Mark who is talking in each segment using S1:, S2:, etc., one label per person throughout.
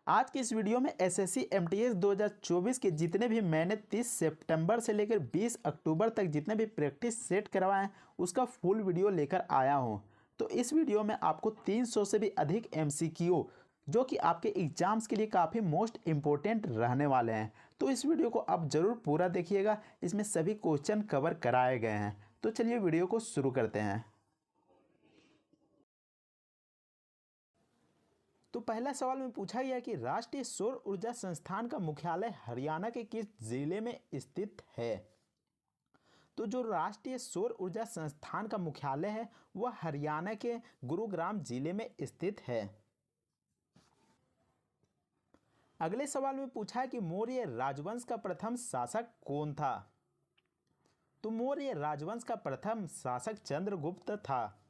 S1: आज की इस वीडियो में एसएससी एमटीएस 2024 के जितने भी मैंने 30 सितंबर से लेकर 20 अक्टूबर तक जितने भी प्रैक्टिस सेट करवाए हैं उसका फुल वीडियो लेकर आया हूं। तो इस वीडियो में आपको 300 से भी अधिक एमसीक्यू जो कि आपके एग्जाम्स के लिए काफ़ी मोस्ट इम्पोर्टेंट रहने वाले हैं, तो इस वीडियो को आप ज़रूर पूरा देखिएगा। इसमें सभी क्वेश्चन कवर कराए गए हैं। तो चलिए वीडियो को शुरू करते हैं। तो पहला सवाल में पूछा गया कि राष्ट्रीय सौर ऊर्जा संस्थान का मुख्यालय हरियाणा के किस जिले में स्थित है। तो जो राष्ट्रीय सौर ऊर्जा संस्थान का मुख्यालय है वह हरियाणा के गुरुग्राम जिले में स्थित है। अगले सवाल में पूछा है कि मौर्य राजवंश का प्रथम शासक कौन था। तो मौर्य राजवंश का प्रथम शासक चंद्रगुप्त था।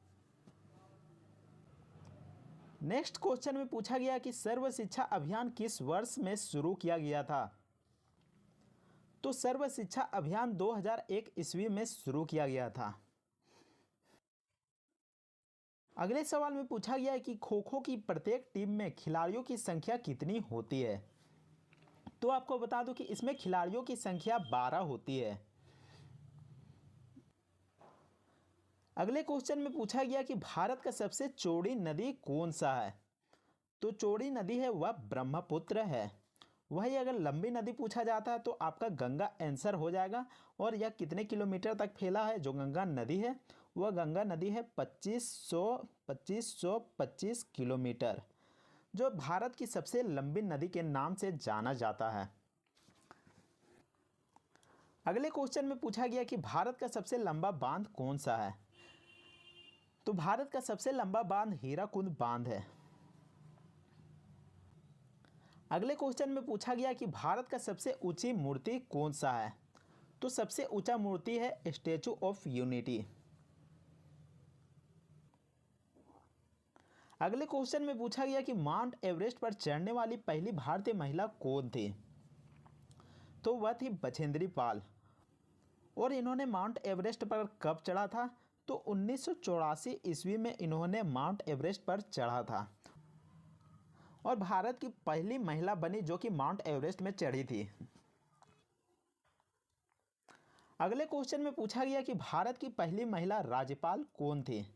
S1: नेक्स्ट क्वेश्चन में पूछा गया कि सर्व शिक्षा अभियान किस वर्ष में शुरू किया गया था। तो सर्व शिक्षा अभियान 2001 ईस्वी में शुरू किया गया था। अगले सवाल में पूछा गया है कि खो खो की प्रत्येक टीम में खिलाड़ियों की संख्या कितनी होती है। तो आपको बता दूं कि इसमें खिलाड़ियों की संख्या 12 होती है। अगले क्वेश्चन में पूछा गया कि भारत का सबसे चौड़ी नदी कौन सा है। तो चौड़ी नदी है वह ब्रह्मपुत्र है। वही अगर लंबी नदी पूछा जाता है तो आपका गंगा आंसर हो जाएगा। और यह कितने किलोमीटर तक फैला है जो गंगा नदी है, वह गंगा नदी है 2525 किलोमीटर, जो भारत की सबसे लंबी नदी के नाम से जाना जाता है। अगले क्वेश्चन में पूछा गया कि भारत का सबसे लंबा बांध कौन सा है। तो भारत का सबसे लंबा बांध हीराकुंड बांध है। अगले क्वेश्चन में पूछा गया कि भारत का सबसे ऊंची मूर्ति कौन सा है। तो सबसे ऊंचा मूर्ति है स्टैचू ऑफ यूनिटी। अगले क्वेश्चन में पूछा गया कि माउंट एवरेस्ट पर चढ़ने वाली पहली भारतीय महिला कौन थी। तो वह थी बछेंद्री पाल। और इन्होंने माउंट एवरेस्ट पर कब चढ़ा था। तो 1984 ईस्वी में इन्होंने माउंट एवरेस्ट पर चढ़ा था और भारत की पहली महिला बनी जो कि माउंट एवरेस्ट में चढ़ी थी। अगले क्वेश्चन में पूछा गया कि भारत की पहली महिला राज्यपाल कौन थी।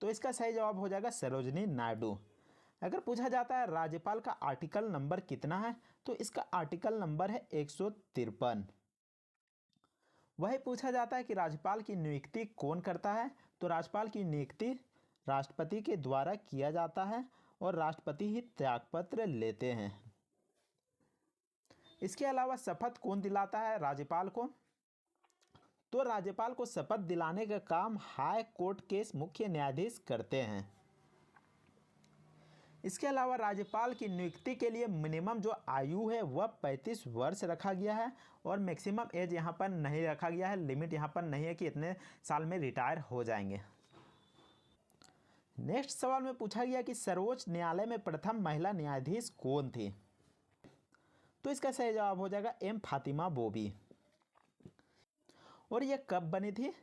S1: तो इसका सही जवाब हो जाएगा सरोजनी नायडू। अगर पूछा जाता है राज्यपाल का आर्टिकल नंबर कितना है, तो इसका आर्टिकल नंबर है 153। वही पूछा जाता है कि राज्यपाल की नियुक्ति कौन करता है। तो राज्यपाल की नियुक्ति राष्ट्रपति के द्वारा किया जाता है और राष्ट्रपति ही त्यागपत्र लेते हैं। इसके अलावा शपथ कौन दिलाता है राज्यपाल को। तो राज्यपाल को शपथ दिलाने का काम हाई कोर्ट के मुख्य न्यायाधीश करते हैं। इसके अलावा राज्यपाल की नियुक्ति के लिए मिनिमम जो आयु है वह 35 वर्ष रखा गया है और मैक्सिमम एज यहाँ पर नहीं रखा गया है। लिमिट यहाँ पर नहीं है कि इतने साल में रिटायर हो जाएंगे। नेक्स्ट सवाल में पूछा गया कि सर्वोच्च न्यायालय में प्रथम महिला न्यायाधीश कौन थी। तो इसका सही जवाब हो जाएगा एम फातिमा बोबी। और यह कब बनी थी।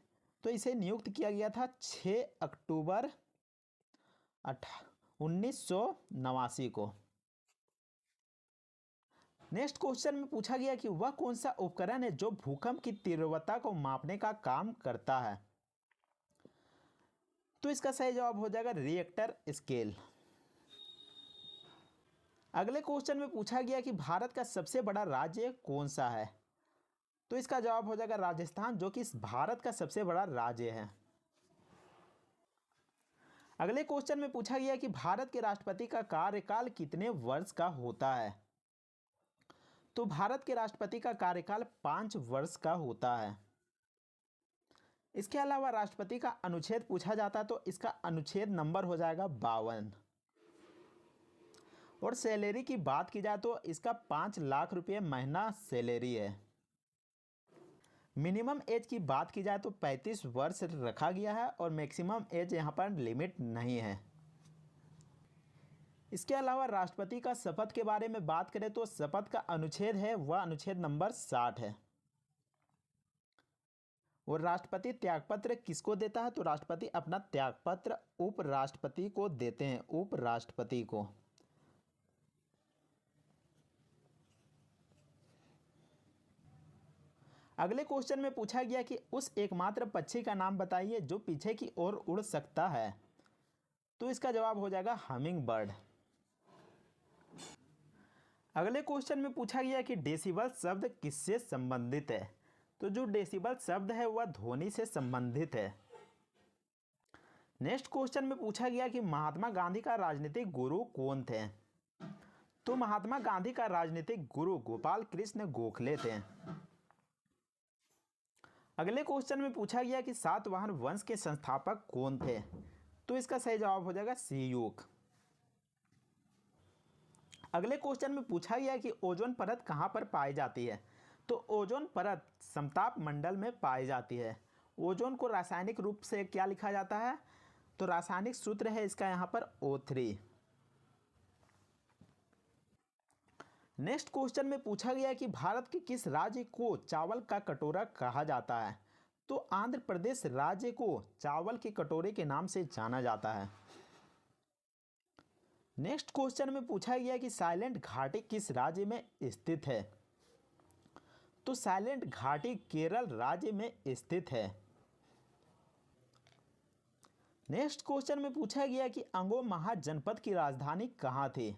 S1: तो इसे नियुक्त किया गया था 6 अक्टूबर 1989 को। नेक्स्ट क्वेश्चन में पूछा गया कि वह कौन सा उपकरण है जो भूकंप की तीव्रता को मापने का काम करता है। तो इसका सही जवाब हो जाएगा रिएक्टर स्केल। अगले क्वेश्चन में पूछा गया कि भारत का सबसे बड़ा राज्य कौन सा है। तो इसका जवाब हो जाएगा राजस्थान, जो कि भारत का सबसे बड़ा राज्य है। अगले क्वेश्चन में पूछा गया कि भारत के राष्ट्रपति का कार्यकाल कितने वर्ष का होता है। तो भारत के राष्ट्रपति का कार्यकाल 5 वर्ष का होता है। इसके अलावा राष्ट्रपति का अनुच्छेद पूछा जाता है तो इसका अनुच्छेद नंबर हो जाएगा 52। और सैलरी की बात की जाए तो इसका 5 लाख रुपये महीना सैलरी है। मिनिमम एज की बात की जाए तो 35 वर्ष रखा गया है और मैक्सिमम एज यहाँ पर लिमिट नहीं है। इसके अलावा राष्ट्रपति का शपथ के बारे में बात करें तो शपथ का अनुच्छेद है वह अनुच्छेद नंबर 60 है। और राष्ट्रपति त्यागपत्र किसको देता है। तो राष्ट्रपति अपना त्यागपत्र उपराष्ट्रपति को देते हैं, उपराष्ट्रपति को। अगले क्वेश्चन में पूछा गया कि उस एकमात्र पक्षी का नाम बताइए जो पीछे की ओर उड़ सकता है। तो इसका जवाब हो जाएगा हमिंग बर्ड। अगले क्वेश्चन में पूछा गया कि डेसिबल शब्द किससे संबंधित है। तो जो डेसिबल शब्द है वह ध्वनि से संबंधित है। नेक्स्ट क्वेश्चन में पूछा गया कि महात्मा गांधी का राजनीतिक गुरु कौन थे। तो महात्मा गांधी का राजनीतिक गुरु गोपाल कृष्ण गोखले थे। अगले क्वेश्चन में पूछा गया कि सातवाहन वंश के संस्थापक कौन थे। तो इसका सही जवाब हो जाएगा सीयूक। अगले क्वेश्चन में पूछा गया कि ओजोन परत कहाँ पर पाई जाती है। तो ओजोन परत समताप मंडल में पाई जाती है। ओजोन को रासायनिक रूप से क्या लिखा जाता है। तो रासायनिक सूत्र है इसका यहाँ पर O3। नेक्स्ट क्वेश्चन में पूछा गया कि भारत के किस राज्य को चावल का कटोरा कहा जाता है। तो आंध्र प्रदेश राज्य को चावल के कटोरे के नाम से जाना जाता है। नेक्स्ट क्वेश्चन में पूछा गया कि साइलेंट घाटी किस राज्य में स्थित है। तो साइलेंट घाटी केरल राज्य में स्थित है। नेक्स्ट क्वेश्चन में पूछा गया कि अंगोम महाजनपद की राजधानी कहाँ थी।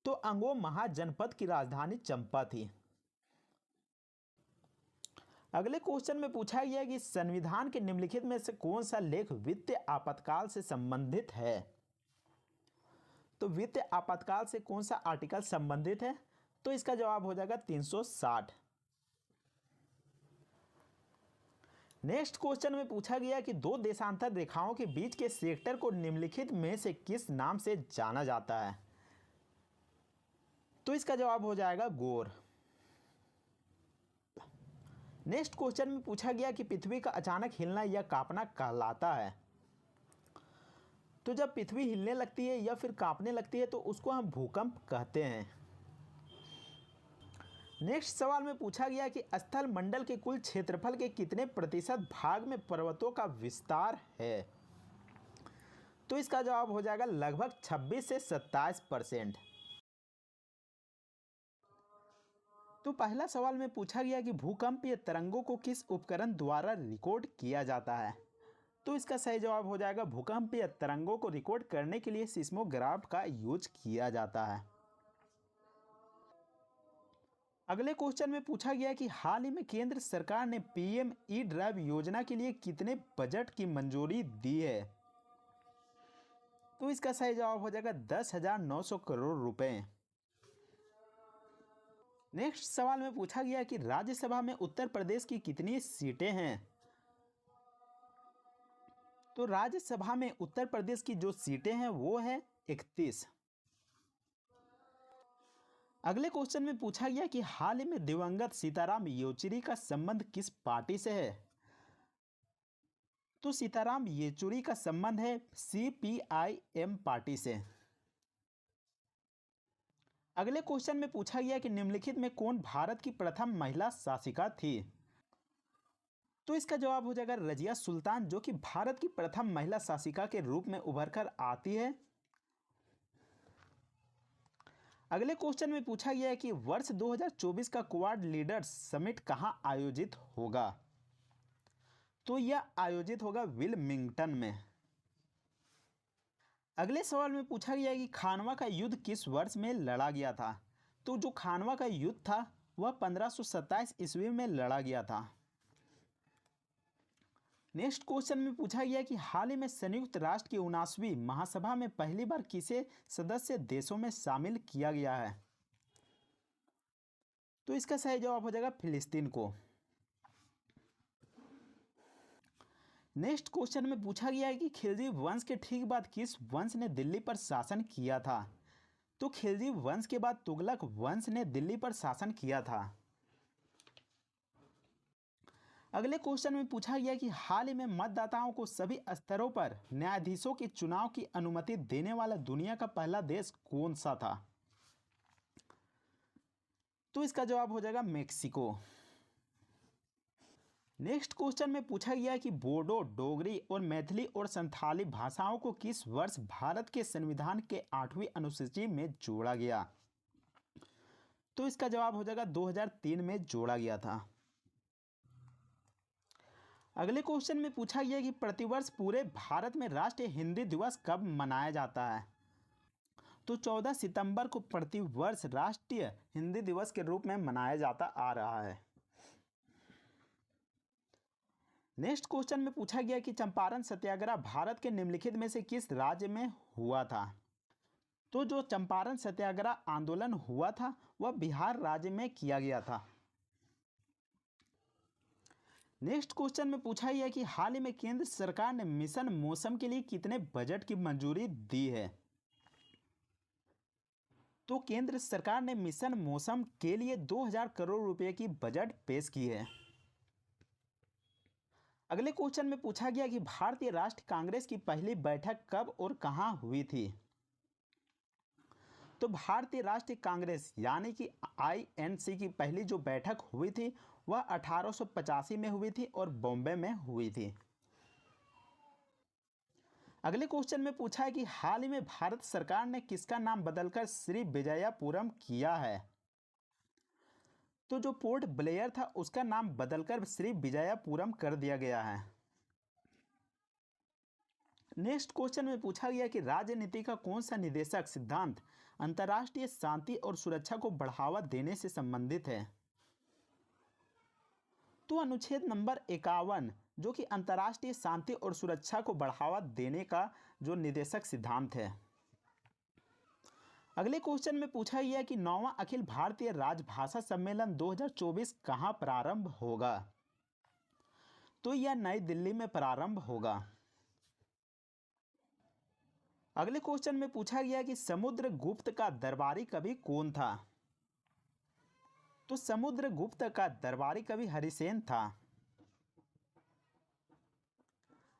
S1: तो अंगोम महाजनपद की राजधानी चंपा थी। अगले क्वेश्चन में पूछा गया कि संविधान के निम्नलिखित में से कौन सा लेख वित्तीय आपातकाल से संबंधित है। तो वित्तीय आपातकाल से कौन सा आर्टिकल संबंधित है। तो इसका जवाब हो जाएगा 360। नेक्स्ट क्वेश्चन में पूछा गया कि दो देशांतर रेखाओं के बीच के सेक्टर को निम्नलिखित में से किस नाम से जाना जाता है। तो इसका जवाब हो जाएगा गोर। नेक्स्ट क्वेश्चन में पूछा गया कि पृथ्वी का अचानक हिलना या कांपना कहलाता है। तो जब पृथ्वी हिलने लगती है या फिर कांपने लगती है तो उसको हम भूकंप कहते हैं। नेक्स्ट सवाल में पूछा गया कि स्थल मंडल के कुल क्षेत्रफल के कितने प्रतिशत भाग में पर्वतों का विस्तार है। तो इसका जवाब हो जाएगा लगभग 26 से 27%। तो पहला सवाल में पूछा गया कि भूकंपीय तरंगों को किस उपकरण द्वारा रिकॉर्ड किया जाता है। तो इसका सही जवाब हो जाएगा भूकंपीय तरंगों को रिकॉर्ड करने के लिए सिस्मोग्राफ का यूज किया जाता है। अगले क्वेश्चन में पूछा गया कि हाल ही में केंद्र सरकार ने पीएम ई ड्राइव योजना के लिए कितने बजट की मंजूरी दी है। तो इसका सही जवाब हो जाएगा 10,900 करोड़ रुपए। नेक्स्ट सवाल में पूछा गया कि राज्यसभा में उत्तर प्रदेश की कितनी सीटें हैं। तो राज्यसभा में उत्तर प्रदेश की जो सीटें हैं वो है 31। अगले क्वेश्चन में पूछा गया कि हाल ही में दिवंगत सीताराम येचुरी का संबंध किस पार्टी से है। तो सीताराम येचुरी का संबंध है CPIM पार्टी से। अगले क्वेश्चन में पूछा गया कि निम्नलिखित में कौन भारत की प्रथम महिला शासिका थी। तो इसका जवाब हो जाएगा रजिया सुल्तान, जो कि भारत की प्रथम महिला शासिका के रूप में उभर कर आती है। अगले क्वेश्चन में पूछा गया है कि वर्ष 2024 का क्वाड लीडर्स समिट कहां आयोजित होगा। तो यह आयोजित होगा विलमिंगटन में। अगले सवाल में पूछा गया है कि खानवा का युद्ध किस वर्ष में लड़ा गया था। तो जो खानवा का युद्ध था वह 1527 ईस्वी में लड़ा गया था। नेक्स्ट क्वेश्चन में पूछा गया कि हाल ही में संयुक्त राष्ट्र की 79वीं महासभा में पहली बार किसे सदस्य देशों में शामिल किया गया है। तो इसका सही जवाब हो जाएगा फिलिस्तीन को। नेक्स्ट क्वेश्चन में पूछा गया है कि खिलजी वंश के ठीक बाद किस वंश ने दिल्ली पर शासन किया था। तो खिलजी वंश के बाद तुगलक वंश ने दिल्ली पर शासन किया था। अगले क्वेश्चन में पूछा गया कि हाल ही में मतदाताओं को सभी स्तरों पर न्यायाधीशों के चुनाव की अनुमति देने वाला दुनिया का पहला देश कौन सा था। तो इसका जवाब हो जाएगा मेक्सिको। नेक्स्ट क्वेश्चन में पूछा गया कि बोडो, डोगरी और मैथिली और संथाली भाषाओं को किस वर्ष भारत के संविधान के 8वीं अनुसूची में जोड़ा गया। तो इसका जवाब हो जाएगा 2003 में जोड़ा गया था। अगले क्वेश्चन में पूछा गया कि प्रतिवर्ष पूरे भारत में राष्ट्रीय हिंदी दिवस कब मनाया जाता है। तो 14 सितंबर को प्रतिवर्ष राष्ट्रीय हिंदी दिवस के रूप में मनाया जाता आ रहा है। नेक्स्ट क्वेश्चन में पूछा गया कि चंपारण सत्याग्रह भारत के निम्नलिखित में से किस राज्य में हुआ था। तो जो चंपारण सत्याग्रह आंदोलन हुआ था वह बिहार राज्य में किया गया था। नेक्स्ट क्वेश्चन में पूछा गया कि हाल ही में केंद्र सरकार ने मिशन मौसम के लिए कितने बजट की मंजूरी दी है। तो केंद्र सरकार ने मिशन मौसम के लिए 2000 करोड़ रुपए की बजट पेश की है। अगले क्वेश्चन में पूछा गया कि भारतीय राष्ट्रीय कांग्रेस की पहली बैठक कब और कहां हुई थी। तो भारतीय राष्ट्रीय कांग्रेस यानी कि आईएनसी की पहली जो बैठक हुई थी वह 1885 में हुई थी और बॉम्बे में हुई थी। अगले क्वेश्चन में पूछा है कि हाल ही में भारत सरकार ने किसका नाम बदलकर श्री विजयपुरम किया है। तो जो पोर्ट ब्लेयर था उसका नाम बदलकर श्री विजयपुरम कर दिया गया है। नेक्स्ट क्वेश्चन में पूछा गया कि राजनीति का कौन सा निदेशक सिद्धांत अंतर्राष्ट्रीय शांति और सुरक्षा को बढ़ावा देने से संबंधित है। तो अनुच्छेद नंबर 51 जो कि अंतर्राष्ट्रीय शांति और सुरक्षा को बढ़ावा देने का जो निदेशक सिद्धांत है। अगले क्वेश्चन में पूछा गया कि 9वां अखिल भारतीय राजभाषा सम्मेलन 2024 कहां प्रारंभ होगा। तो यह नई दिल्ली में प्रारंभ होगा। अगले क्वेश्चन में पूछा गया कि समुद्रगुप्त का दरबारी कवि कौन था। तो समुद्रगुप्त का दरबारी कवि हरिसेन था।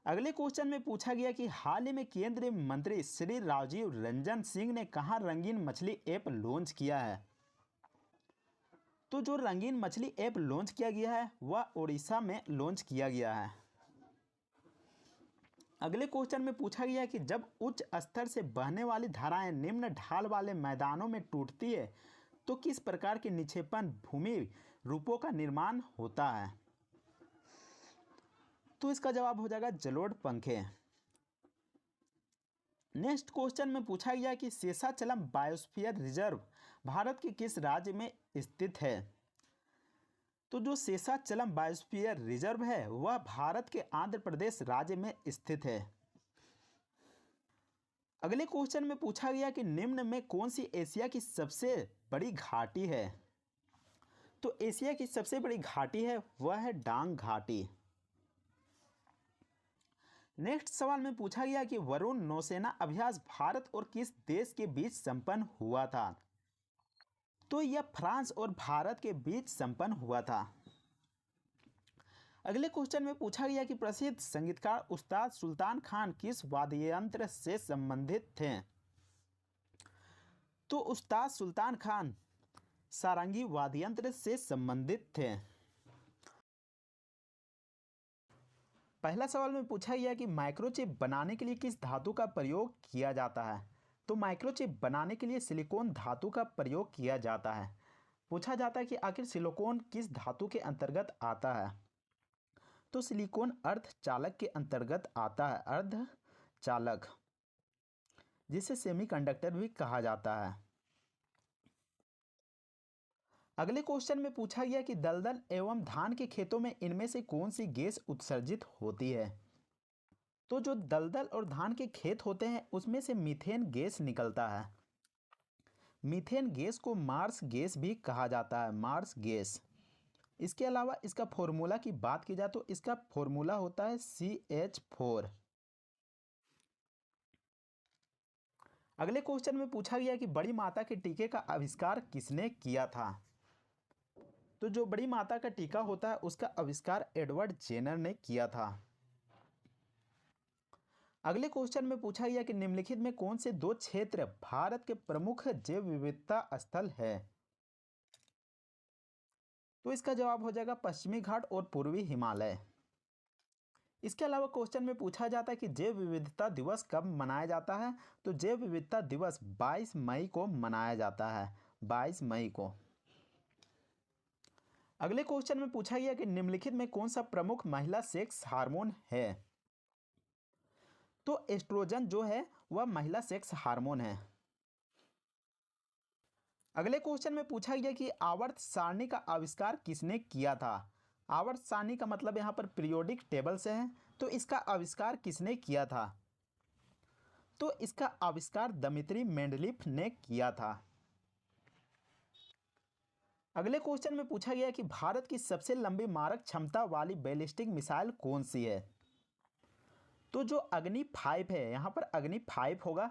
S1: अगले क्वेश्चन में पूछा गया कि हाल ही में केंद्रीय मंत्री श्री राजीव रंजन सिंह ने कहां रंगीन मछली ऐप लॉन्च किया है। तो जो रंगीन मछली ऐप लॉन्च किया गया है वह उड़ीसा में लॉन्च किया गया है। अगले क्वेश्चन में पूछा गया कि जब उच्च स्तर से बहने वाली धाराएं निम्न ढाल वाले मैदानों में टूटती है तो किस प्रकार के निक्षेपण भूमि रूपों का निर्माण होता है। तो इसका जवाब हो जाएगा जलोढ़ पंखे। नेक्स्ट क्वेश्चन में पूछा गया कि शेषाचलम बायोस्फीयर रिजर्व भारत के किस राज्य में स्थित है। तो जो शेषाचलम बायोस्फीयर रिजर्व है वह भारत के आंध्र प्रदेश राज्य में स्थित है। अगले क्वेश्चन में पूछा गया कि निम्न में कौन सी एशिया की सबसे बड़ी घाटी है। तो एशिया की सबसे बड़ी घाटी है वह है डांग घाटी। नेक्स्ट सवाल में पूछा गया कि वरुण नौसेना अभ्यास भारत और किस देश के बीच संपन्न हुआ था। तो यह फ्रांस और भारत के बीच संपन्न हुआ था। अगले क्वेश्चन में पूछा गया कि प्रसिद्ध संगीतकार उस्ताद सुल्तान खान किस वाद्ययंत्र से संबंधित थे। तो उस्ताद सुल्तान खान सारंगी वाद्ययंत्र से संबंधित थे। पहला सवाल में पूछा गया कि माइक्रोचिप बनाने के लिए किस धातु का प्रयोग किया जाता है। तो माइक्रोचिप बनाने के लिए सिलिकॉन धातु का प्रयोग किया जाता है। पूछा जाता है कि आखिर सिलिकॉन किस धातु के अंतर्गत आता है। तो सिलिकॉन अर्धचालक के अंतर्गत आता है, अर्धचालक, जिसे सेमीकंडक्टर भी कहा जाता है। अगले क्वेश्चन में पूछा गया कि दलदल एवं धान के खेतों में इनमें से कौन सी गैस उत्सर्जित होती है। तो जो दलदल और धान के खेत होते हैं उसमें से मीथेन गैस निकलता है। मीथेन गैस को मार्स गैस भी कहा जाता है, मार्स गैस। इसके अलावा इसका फॉर्मूला की बात की जाए तो इसका फॉर्मूला होता है CH4। अगले क्वेश्चन में पूछा गया कि बड़ी माता के टीके का आविष्कार किसने किया था। तो जो बड़ी माता का टीका होता है उसका आविष्कार एडवर्ड जेनर ने किया था। अगले क्वेश्चन में पूछा गया कि निम्नलिखित में कौन से दो क्षेत्र भारत के प्रमुख जैव विविधता स्थल है। तो इसका जवाब हो जाएगा पश्चिमी घाट और पूर्वी हिमालय। इसके अलावा क्वेश्चन में पूछा जाता है कि जैव विविधता दिवस कब मनाया जाता है। तो जैव विविधता दिवस 22 मई को मनाया जाता है, 22 मई को। अगले क्वेश्चन में पूछा गया कि निम्नलिखित में कौन सा प्रमुख महिला सेक्स हार्मोन है। तो एस्ट्रोजन जो है वह महिला सेक्स हार्मोन है। अगले क्वेश्चन में पूछा गया कि आवर्त सारणी का आविष्कार किसने किया था। आवर्त सारणी का मतलब यहाँ पर पीरियोडिक टेबल से है, तो इसका आविष्कार किसने किया था। तो इसका आविष्कार दमित्री मेंडलीफ ने किया था। अगले क्वेश्चन में पूछा गया कि भारत की सबसे लंबी मारक क्षमता वाली बैलिस्टिक मिसाइल कौन सी है। तो जो अग्नि 5 है, यहाँ पर अग्नि 5 होगा।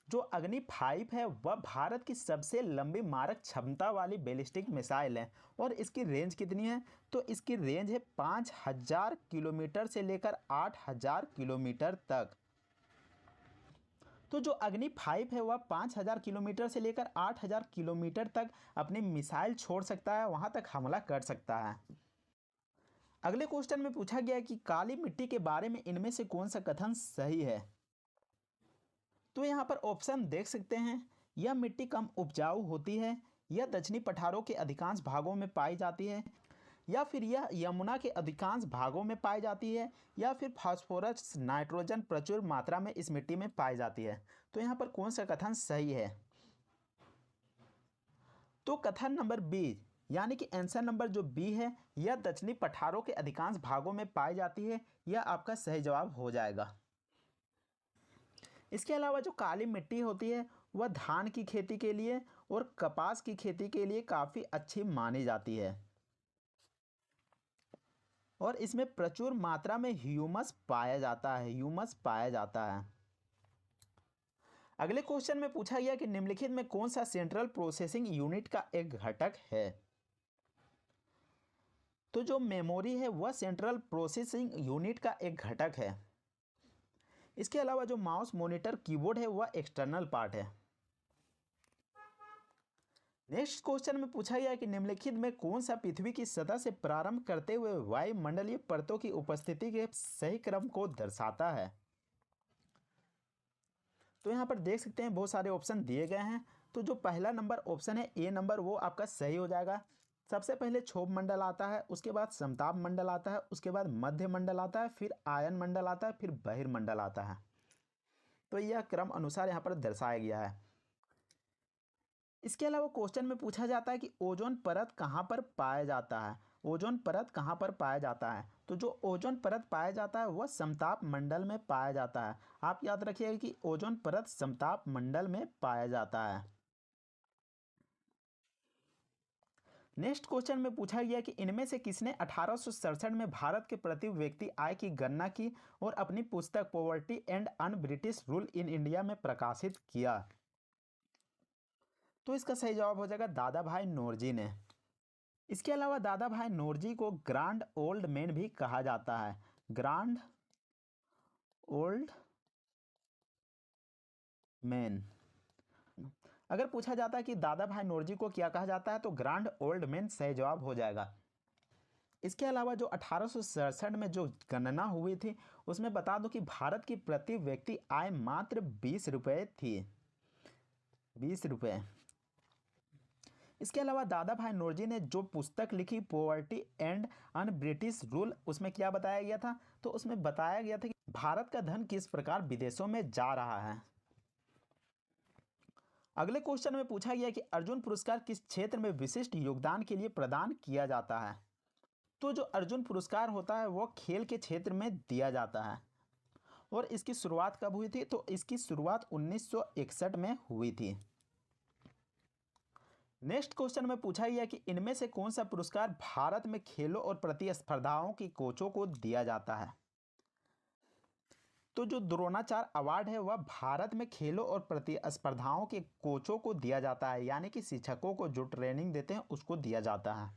S1: जो अग्नि 5 है वह भारत की सबसे लंबी मारक क्षमता वाली बैलिस्टिक मिसाइल है। और इसकी रेंज कितनी है। तो इसकी रेंज है 5000 किलोमीटर से लेकर 8000 किलोमीटर तक। तो जो अग्नि 5 है वह 5000 किलोमीटर से लेकर 8000 किलोमीटर तक अपनी मिसाइल छोड़ सकता है, वहां तक हमला कर सकता है। अगले क्वेश्चन में पूछा गया कि काली मिट्टी के बारे में इनमें से कौन सा कथन सही है। तो यहाँ पर ऑप्शन देख सकते हैं। यह मिट्टी कम उपजाऊ होती है, यह दक्षिणी पठारों के अधिकांश भागों में पाई जाती है, या फिर यह यमुना के अधिकांश भागों में पाई जाती है, या फिर फास्फोरस नाइट्रोजन प्रचुर मात्रा में इस मिट्टी में पाई जाती है। तो यहाँ पर कौन सा कथन सही है। तो कथन नंबर बी यानी कि आंसर नंबर जो बी है, यह दक्षिणी पठारों के अधिकांश भागों में पाई जाती है, यह आपका सही जवाब हो जाएगा। इसके अलावा जो काली मिट्टी होती है वह धान की खेती के लिए और कपास की खेती के लिए काफ़ी अच्छी मानी जाती है, और इसमें प्रचुर मात्रा में ह्यूमस पाया जाता है, अगले क्वेश्चन में पूछा गया कि निम्नलिखित में कौन सा सेंट्रल प्रोसेसिंग यूनिट का एक घटक है। तो जो मेमोरी है वह सेंट्रल प्रोसेसिंग यूनिट का एक घटक है। इसके अलावा जो माउस मॉनिटर कीबोर्ड है वह एक्सटर्नल पार्ट है। नेक्स्ट क्वेश्चन में पूछा गया कि निम्नलिखित में कौन सा पृथ्वी की सतह से प्रारंभ करते हुए वायुमंडलीय परतों की उपस्थिति के सही क्रम को दर्शाता है। तो यहाँ पर देख सकते हैं बहुत सारे ऑप्शन दिए गए हैं। तो जो पहला नंबर ऑप्शन है ए नंबर, वो आपका सही हो जाएगा। सबसे पहले क्षोभ मंडल आता है, उसके बाद समताप मंडल आता है, उसके बाद मध्य मंडल आता है, फिर आयन मंडल आता है, फिर बहिर्मंडल आता है। तो यह क्रम अनुसार यहाँ पर दर्शाया गया है। इसके अलावा क्वेश्चन में पूछा जाता है कि ओजोन परत कहाँ पर पाया जाता है। ओजोन परत कहाँ पर पाया जाता है। तो जो ओजोन परत पाया जाता है वह समताप मंडल में पाया जाता है। आप याद रखिएगा कि ओजोन परत समताप मंडल में पाया जाता है। नेक्स्ट क्वेश्चन में पूछा गया कि इनमें से किसने 1867 में भारत के प्रति व्यक्ति आय की गणना की और अपनी पुस्तक poverty and un British rule in India में प्रकाशित किया। तो इसका सही जवाब हो जाएगा दादा भाई नौरोजी ने। इसके अलावा दादा भाई नौरोजी को ग्रांड ओल्ड मैन भी कहा जाता है। ग्रांड ओल्ड मैन, अगर पूछा जाता है कि दादा भाई नौरोजी को क्या कहा जाता है तो ग्रांड ओल्ड मैन सही जवाब हो जाएगा। इसके अलावा जो 1867 में जो गणना हुई थी उसमें बता दो कि भारत की प्रति व्यक्ति आय मात्र 20 रुपये थी, 20 रुपये। इसके अलावा दादा भाई नौरोजी ने जो पुस्तक लिखी poverty and un British rule, उसमें क्या बताया गया था। तो उसमें बताया गया था कि भारत का धन किस प्रकार विदेशों में जा रहा है। अगले क्वेश्चन में पूछा गया कि अर्जुन पुरस्कार किस क्षेत्र में विशिष्ट योगदान के लिए प्रदान किया जाता है। तो जो अर्जुन पुरस्कार होता है वो खेल के क्षेत्र में दिया जाता है, और इसकी शुरुआत कब हुई थी। तो इसकी शुरुआत 1961 में हुई थी। नेक्स्ट क्वेश्चन में पूछा गया कि इनमें से कौन सा पुरस्कार भारत में खेलों और प्रतिस्पर्धाओं के कोचों को दिया जाता है। तो जो द्रोणाचार्य अवार्ड है वह भारत में खेलों और प्रतिस्पर्धाओं के कोचों को दिया जाता है, यानी कि शिक्षकों को जो ट्रेनिंग देते हैं उसको दिया जाता है।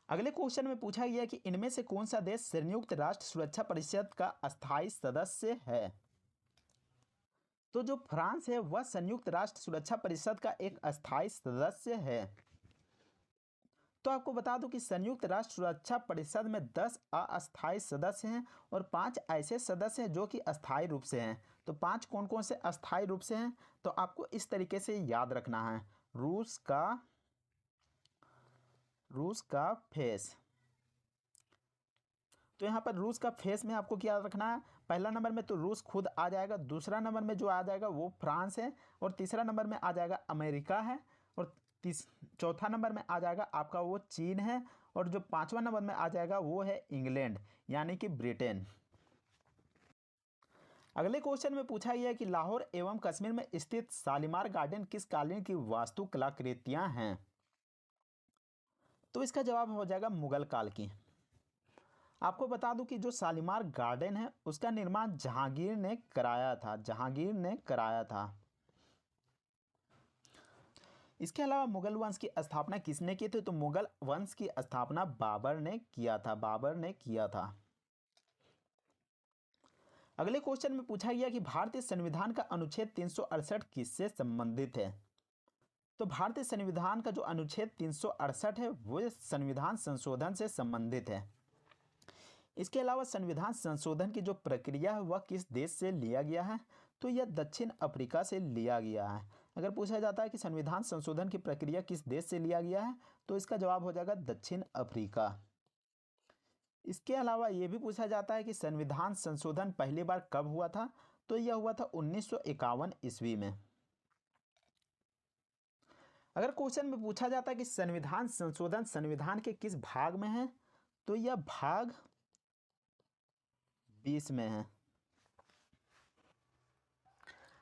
S1: अगले क्वेश्चन में पूछा गया कि इनमें से कौन सा देश संयुक्त राष्ट्र सुरक्षा परिषद का अस्थायी सदस्य है। तो जो फ्रांस है वह संयुक्त राष्ट्र सुरक्षा परिषद का एक अस्थायी सदस्य है। तो आपको बता दूं कि संयुक्त राष्ट्र सुरक्षा परिषद में 10 अस्थायी सदस्य हैं और 5 ऐसे सदस्य हैं जो कि अस्थायी रूप से हैं। तो 5 कौन कौन से अस्थायी रूप से हैं, तो आपको इस तरीके से याद रखना है। रूस का रूस का फेस। तो यहाँ पर रूस का फेस में आपको क्या रखना है, पहला नंबर में तो रूस खुद आ जाएगा, दूसरा नंबर में जो आ जाएगा वो फ्रांस है, और तीसरा नंबर में आ जाएगा अमेरिका है, और चौथा नंबर में आ जाएगा आपका वो चीन है, और जो पांचवा नंबर में आ जाएगा वो है इंग्लैंड यानी कि ब्रिटेन। अगले क्वेश्चन में पूछा गया है कि लाहौर एवं कश्मीर में स्थित शालीमार गार्डन किस कालीन की वास्तु कलाकृतियां हैं। तो इसका जवाब हो जाएगा मुगल काल की। आपको बता दूं कि जो शालीमार गार्डन है उसका निर्माण जहांगीर ने कराया था, जहांगीर ने कराया था। इसके अलावा मुगल वंश की स्थापना किसने की थी, तो मुगल वंश की स्थापना बाबर ने किया था, बाबर ने किया था। अगले क्वेश्चन में पूछा गया कि भारतीय संविधान का अनुच्छेद 368 किससे संबंधित है। तो भारतीय संविधान का जो अनुच्छेद 368 है वो संविधान संशोधन से संबंधित है। इसके अलावा संविधान संशोधन की जो प्रक्रिया है वह किस देश से लिया गया है, तो यह दक्षिण अफ्रीका से लिया गया है। अगर पूछा जाता है कि संविधान संशोधन की प्रक्रिया किस देश से लिया गया है, तो इसका जवाब हो जाएगा दक्षिण अफ्रीका। इसके अलावा यह भी पूछा जाता है कि संविधान संशोधन पहली बार कब हुआ था, तो यह हुआ था 1951 ईस्वी में। अगर क्वेश्चन में पूछा जाता है कि संविधान संशोधन संविधान के किस भाग में है, तो यह भाग 20 में है।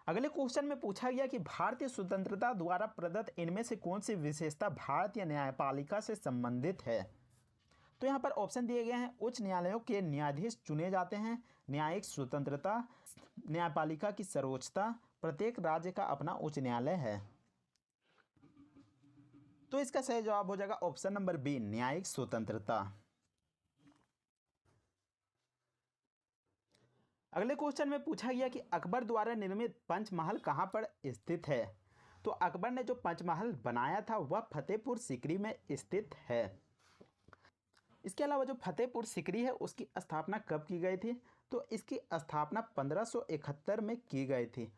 S1: अगले क्वेश्चन में पूछा गया कि भारतीय स्वतंत्रता द्वारा प्रदत्त इनमें से कौन सी विशेषता भारतीय न्यायपालिका से संबंधित है। तो यहाँ पर ऑप्शन दिए गए हैं, उच्च न्यायालयों के न्यायाधीश चुने जाते हैं, न्यायिक स्वतंत्रता, न्यायपालिका की सर्वोच्चता, प्रत्येक राज्य का अपना उच्च न्यायालय है। तो इसका सही जवाब हो जाएगा ऑप्शन नंबर बी, न्यायिक स्वतंत्रता। अगले क्वेश्चन में पूछा गया कि अकबर द्वारा निर्मित पंचमहल कहाँ पर स्थित है। तो अकबर ने जो पंचमहल बनाया था वह फतेहपुर सीकरी में स्थित है। इसके अलावा जो फतेहपुर सीकरी है उसकी स्थापना कब की गई थी, तो इसकी स्थापना 1571 में की गई थी,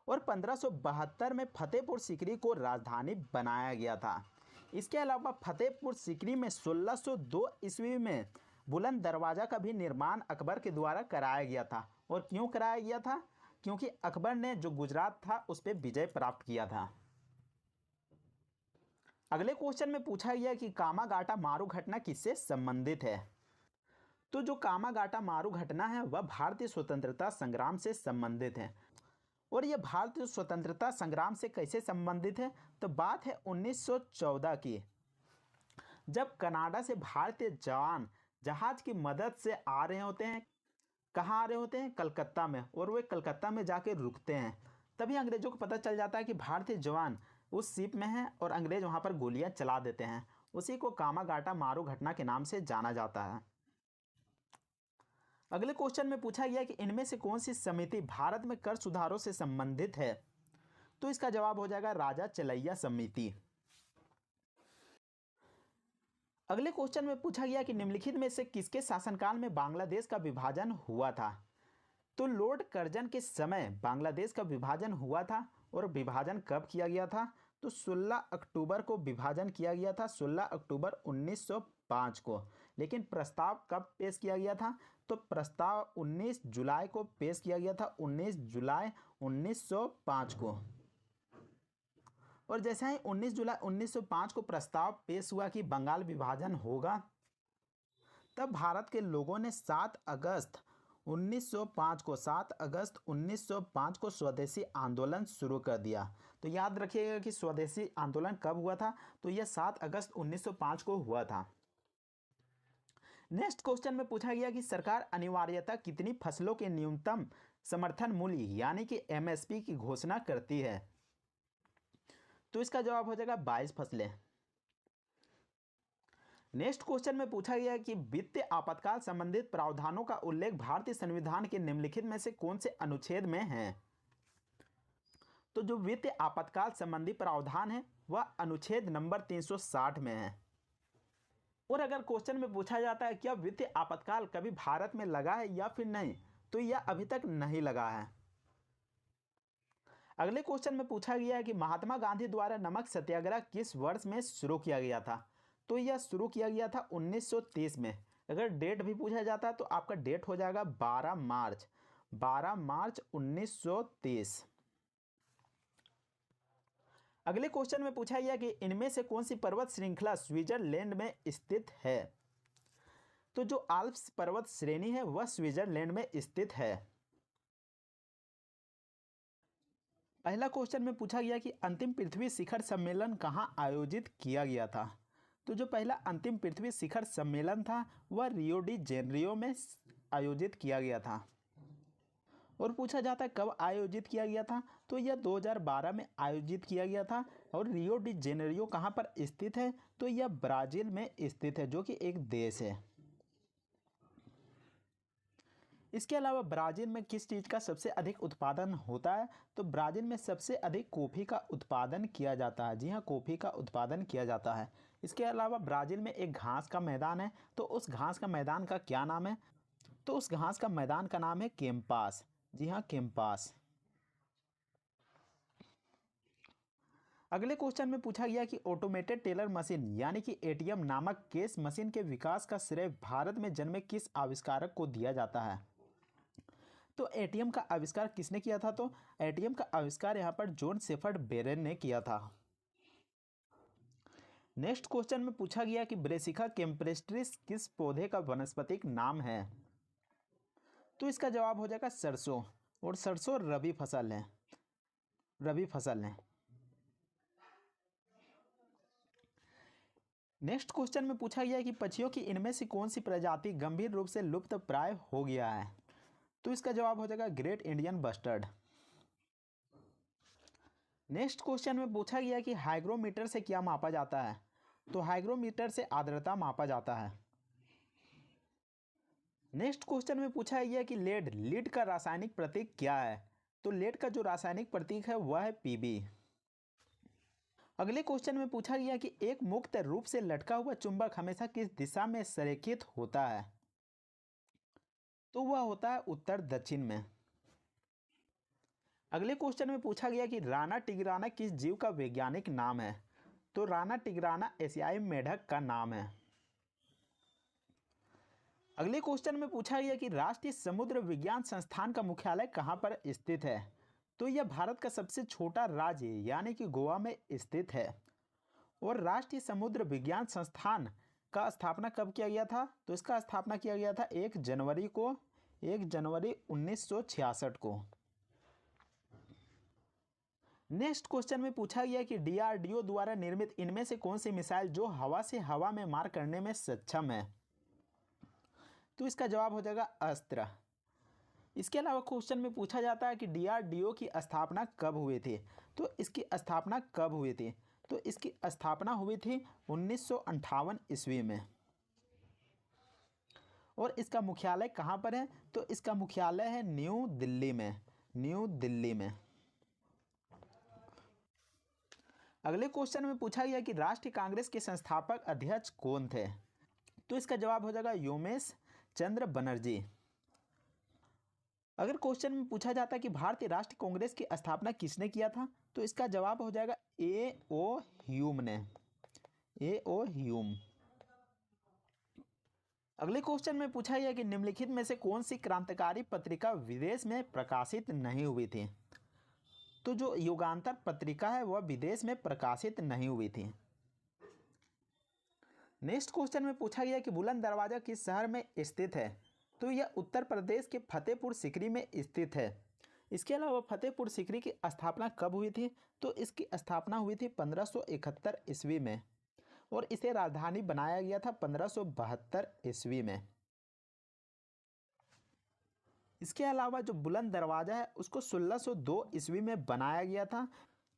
S1: और 1572 में फतेहपुर सीकरी को राजधानी बनाया गया था। इसके अलावा फतेहपुर सीकरी में 1602 ईस्वी में बुलंद दरवाजा का भी निर्माण अकबर के द्वारा कराया गया था। और क्यों कराया गया था, क्योंकि अकबर ने जो गुजरात था उस पर विजय प्राप्त किया था। अगले क्वेश्चन में पूछा गया कि कामागाटा मारू घटना किससे संबंधित है। तो जो कामागाटा मारू घटना है वह भारतीय स्वतंत्रता संग्राम से संबंधित है। और यह भारतीय स्वतंत्रता संग्राम से कैसे संबंधित है, तो बात है 1914 की, जब कनाडा से भारतीय जवान जहाज की मदद से आ रहे होते हैं। कहाँ आ रहे होते हैं, कलकत्ता में, और वे कलकत्ता में जाके रुकते हैं। तभी अंग्रेजों को पता चल जाता है कि भारतीय जवान उस शिप में हैं, और अंग्रेज वहाँ पर गोलियां चला देते हैं। उसी को कामागाटा मारू घटना के नाम से जाना जाता है। अगले क्वेश्चन में पूछा गया कि इनमें से कौन सी समिति भारत में कर सुधारों से संबंधित है। तो इसका जवाब हो जाएगा राजा चलैया समिति। अगले क्वेश्चन में पूछा गया कि निम्नलिखित में से किसके शासनकाल में बांग्लादेश का विभाजन हुआ था। तो लॉर्ड कर्जन के समय बांग्लादेश का विभाजन हुआ था। और विभाजन कब किया गया था, तो 16 अक्टूबर को विभाजन किया गया था, 16 अक्टूबर 1905 को। लेकिन प्रस्ताव कब पेश किया गया था, तो प्रस्ताव 19 जुलाई को पेश किया गया था, 19 जुलाई 1905 को। और जैसे ही 19 जुलाई 1905 को प्रस्ताव पेश हुआ कि बंगाल विभाजन होगा, तब भारत के लोगों ने 7 अगस्त 1905 को स्वदेशी आंदोलन शुरू कर दिया। तो याद रखिएगा कि स्वदेशी आंदोलन कब हुआ था, तो यह 7 अगस्त 1905 को हुआ था। नेक्स्ट क्वेश्चन में पूछा गया कि सरकार अनिवार्यतः कितनी फसलों के न्यूनतम समर्थन मूल्य यानी कि एमएसपी की घोषणा करती है। तो इसका जवाब हो जाएगा 22 फसलें। नेक्स्ट क्वेश्चन में पूछा गया कि वित्तीय आपातकाल संबंधित प्रावधानों का उल्लेख भारतीय संविधान के निम्नलिखित में से कौन से अनुच्छेद में है। तो जो वित्तीय आपातकाल संबंधी प्रावधान है वह अनुच्छेद नंबर 360 में है। और अगर क्वेश्चन में पूछा जाता है क्या वित्तीय आपातकाल कभी भारत में लगा है या फिर नहीं, तो यह अभी तक नहीं लगा है। अगले क्वेश्चन में पूछा गया है कि महात्मा गांधी द्वारा नमक सत्याग्रह किस वर्ष में शुरू किया गया था। तो यह शुरू किया गया था 1930 में। अगर डेट भी पूछा जाता है तो आपका डेट हो जाएगा 12 मार्च, 12 मार्च 1930। अगले क्वेश्चन में पूछा गया कि इनमें से कौन सी पर्वत श्रृंखला स्विट्जरलैंड में स्थित है। तो जो आल्प्स पर्वत श्रेणी है वह स्विट्जरलैंड में स्थित है। पहला क्वेश्चन में पूछा गया कि अंतिम पृथ्वी शिखर सम्मेलन कहाँ आयोजित किया गया था। तो जो पहला अंतिम पृथ्वी शिखर सम्मेलन था वह रियो डी जेनेरियो में आयोजित किया गया था। और पूछा जाता है कब आयोजित किया गया था, तो यह 2012 में आयोजित किया गया था। और रियो डी जेनेरियो कहाँ पर स्थित है, तो यह ब्राज़ील में स्थित है, जो कि एक देश है। इसके अलावा ब्राज़ील में किस चीज़ का सबसे अधिक उत्पादन होता है, तो ब्राज़ील में सबसे अधिक कॉफ़ी का उत्पादन किया जाता है। जी हाँ, कॉफ़ी का उत्पादन किया जाता है। इसके अलावा ब्राज़ील में एक घास का मैदान है, तो उस घास का मैदान का क्या नाम है, तो उस घास का मैदान का नाम है कैंपास। जी हाँ, कैंपास। अगले क्वेश्चन में पूछा गया कि ऑटोमेटेड टेलर मशीन यानी कि एटीएम नामक केस मशीन के विकास का श्रेय भारत में जन्मे किस आविष्कारक को दिया जाता है। तो एटीएम का आविष्कार किसने किया था, तो एटीएम का आविष्कार यहाँ पर जॉन शेफर्ड बेरेन ने किया था। नेक्स्ट क्वेश्चन में पूछा गया कि ब्रेसिका कैम्पेस्ट्रिस किस पौधे का वानस्पतिक नाम है। तो इसका जवाब हो जाएगा सरसों, और सरसों रबी फसल है, रबी फसल है। नेक्स्ट क्वेश्चन में पूछा गया कि पक्षियों की इनमें से कौन सी प्रजाति गंभीर रूप से लुप्त प्राय हो गया है। तो इसका जवाब हो जाएगा great Indian bustard. Next question में पूछा गया कि हाइग्रोमीटर से क्या मापा जाता है। तो हाइग्रोमीटर से आर्द्रता मापा जाता है। नेक्स्ट क्वेश्चन में पूछा गया कि लीड का रासायनिक प्रतीक क्या है। तो लीड का जो रासायनिक प्रतीक है वह है पीबी। अगले क्वेश्चन में पूछा गया कि एक मुक्त रूप से लटका हुआ चुंबक हमेशा किस दिशा में संरेखित होता है। तो वह होता है उत्तर दक्षिण में। अगले क्वेश्चन में पूछा गया कि राना टिग्राना किस जीव का वैज्ञानिक नाम है। तो राना टिग्राना एशियाई मेढक का नाम है। अगले क्वेश्चन में पूछा गया कि राष्ट्रीय समुद्र विज्ञान संस्थान का मुख्यालय कहाँ पर स्थित है। तो यह भारत का सबसे छोटा राज्य यानी कि गोवा में स्थित है। और राष्ट्रीय समुद्र विज्ञान संस्थान का स्थापना कब किया गया था। तो इसका स्थापना किया गया था 1 जनवरी 1966 को। नेक्स्ट क्वेश्चन में पूछा गया कि डीआरडीओ द्वारा निर्मित इनमें से कौन सी मिसाइल जो हवा से हवा में मार करने में सक्षम है। तो इसका जवाब हो जाएगा अस्त्र। इसके अलावा क्वेश्चन में पूछा जाता है कि डीआरडीओ की स्थापना कब हुई थी। तो इसकी स्थापना कब हुई थी, तो इसकी स्थापना हुई थी 1958 ईस्वी में। और इसका मुख्यालय कहाँ पर है, तो इसका मुख्यालय है न्यू दिल्ली में, न्यू दिल्ली में। अगले क्वेश्चन में पूछा गया कि राष्ट्रीय कांग्रेस के संस्थापक अध्यक्ष कौन थे। तो इसका जवाब हो जाएगा योमेश चंद्र बनर्जी। अगर क्वेश्चन में पूछा जाता है कि भारतीय राष्ट्रीय कांग्रेस की स्थापना किसने किया था, तो इसका जवाब हो जाएगा ए.ओ. ह्यूम ने, ए.ओ. ह्यूम। अगले क्वेश्चन में पूछा गया कि निम्नलिखित में से कौन सी क्रांतिकारी पत्रिका विदेश में प्रकाशित नहीं हुई थी। तो जो युगांतर पत्रिका है वह विदेश में प्रकाशित नहीं हुई थी। नेक्स्ट क्वेश्चन में पूछा गया कि बुलंद दरवाजा किस शहर में स्थित है। तो यह उत्तर प्रदेश के फतेहपुर सीकरी में स्थित है। इसके अलावा फतेहपुर सीकरी की स्थापना कब हुई थी, तो इसकी स्थापना हुई थी 1571 ईस्वी में। और इसे राजधानी बनाया गया था 1572 ईस्वी में। इसके अलावा जो बुलंद दरवाज़ा है उसको 1602 ईस्वी में बनाया गया था,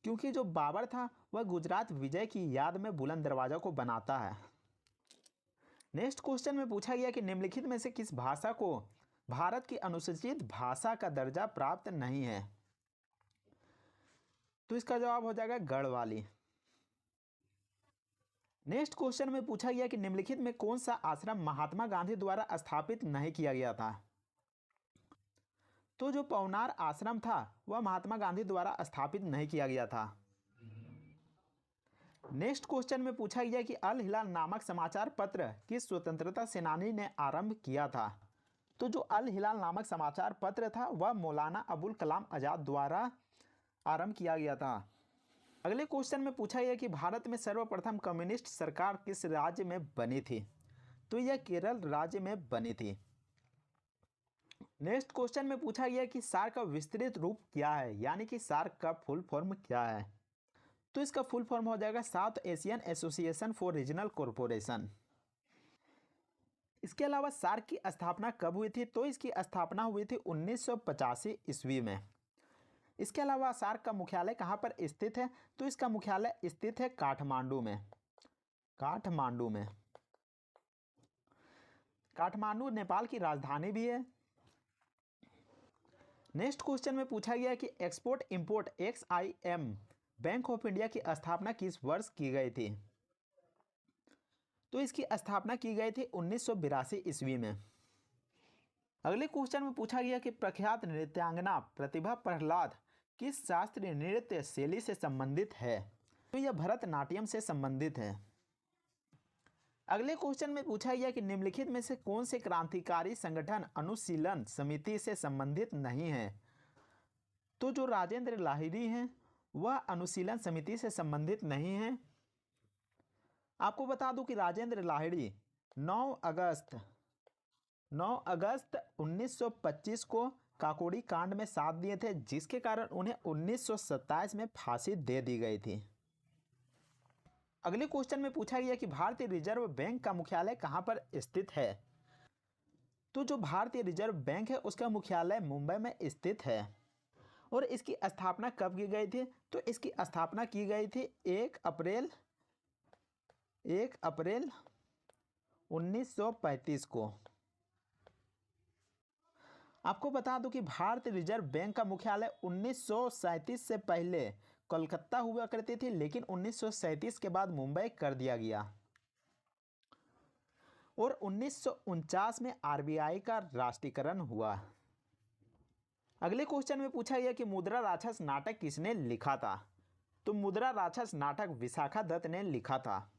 S1: क्योंकि जो बाबर था वह गुजरात विजय की याद में बुलंद दरवाज़ा को बनाता है। नेक्स्ट क्वेश्चन में पूछा गया कि निम्नलिखित में से किस भाषा को भारत की अनुसूचित भाषा का दर्जा प्राप्त नहीं है। तो इसका जवाब हो जाएगा गढ़वाली। नेक्स्ट क्वेश्चन में पूछा गया कि निम्नलिखित में कौन सा आश्रम महात्मा गांधी द्वारा स्थापित नहीं किया गया था। तो जो पवनार आश्रम था वह महात्मा गांधी द्वारा स्थापित नहीं किया गया था। नेक्स्ट क्वेश्चन में पूछा गया कि अल हिलाल नामक समाचार पत्र किस स्वतंत्रता सेनानी ने आरंभ किया था। तो जो अल हिलाल नामक समाचार पत्र था वह मौलाना अबुल कलाम आजाद द्वारा आरंभ किया गया था। अगले क्वेश्चन में पूछा गया कि भारत में सर्वप्रथम कम्युनिस्ट सरकार किस राज्य में बनी थी। तो यह केरल राज्य में बनी थी। नेक्स्ट क्वेश्चन में पूछा गया कि सार्क का विस्तृत रूप क्या है, यानी कि सार्क का फुल फॉर्म क्या है। तो इसका फुल फॉर्म हो जाएगा south Asian association for regional corporation. इसके अलावा सार्क की स्थापना कब हुई थी। तो इसकी स्थापना हुई थी 1985 ईस्वी में। इसके अलावा सार्क का मुख्यालय कहाँ पर स्थित है। तो इसका मुख्यालय स्थित है काठमांडू में। काठमांडू नेपाल की राजधानी भी है। नेक्स्ट क्वेश्चन में पूछा गया कि export import XIM bank of India की स्थापना किस वर्ष की गई थी। तो इसकी स्थापना की गई थी 1982 ईस्वी में। अगले क्वेश्चन में पूछा गया कि प्रख्यात नृत्यांगना प्रतिभा प्रहलाद किस शास्त्रीय नृत्य शैली से संबंधित है। तो यह भरतनाट्यम से संबंधित है। अगले क्वेश्चन में पूछा गया कि निम्नलिखित में से कौन से क्रांतिकारी संगठन अनुशीलन समिति से संबंधित नहीं है। तो जो राजेंद्र लाहिड़ी हैं वह अनुशीलन समिति से संबंधित नहीं है। आपको बता दूं कि राजेंद्र लाहिड़ी 9 अगस्त 1925 को काकोड़ी कांड में साथ दिए थे, जिसके कारण उन्हें 1927 में फांसी दे दी गई थी। अगले क्वेश्चन में पूछा गया कि भारतीय रिजर्व बैंक का मुख्यालय कहां पर स्थित है। तो जो भारतीय रिजर्व बैंक है उसका मुख्यालय मुंबई में स्थित है। और इसकी स्थापना कब की गई थी। तो इसकी स्थापना की गई थी 1 अप्रैल 1935 को। आपको बता दूं कि भारतीय रिजर्व बैंक का मुख्यालय 1937 से पहले कोलकाता हुआ करती थी, लेकिन 1937 के बाद मुंबई कर दिया गया। और 1949 में RBI का राष्ट्रीयकरण हुआ। अगले क्वेश्चन में पूछा गया कि मुद्रा राक्षस नाटक किसने लिखा था। तो मुद्रा राक्षस नाटक विशाखा दत्त ने लिखा था।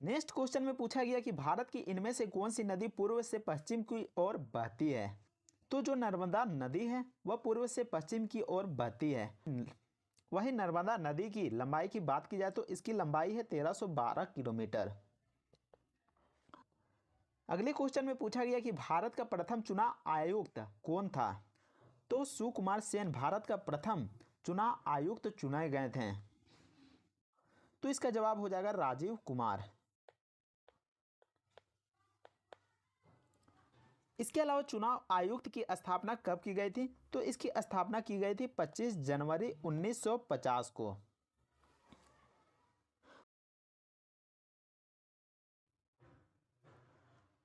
S1: नेक्स्ट क्वेश्चन में पूछा गया कि भारत की इनमें से कौन सी नदी पूर्व से पश्चिम की ओर बहती है। तो जो नर्मदा नदी है वह पूर्व से पश्चिम की ओर बहती है। वही नर्मदा नदी की लंबाई की बात की जाए तो इसकी लंबाई है 1312 किलोमीटर। अगले क्वेश्चन में पूछा गया कि भारत का प्रथम चुनाव आयुक्त कौन था। तो सुकुमार सेन भारत का प्रथम चुनाव आयुक्त चुने गए थे। तो इसका जवाब हो जाएगा राजीव कुमार। इसके अलावा चुनाव आयुक्त की स्थापना कब की गई थी। तो इसकी स्थापना की गई थी 25 जनवरी 1950 को।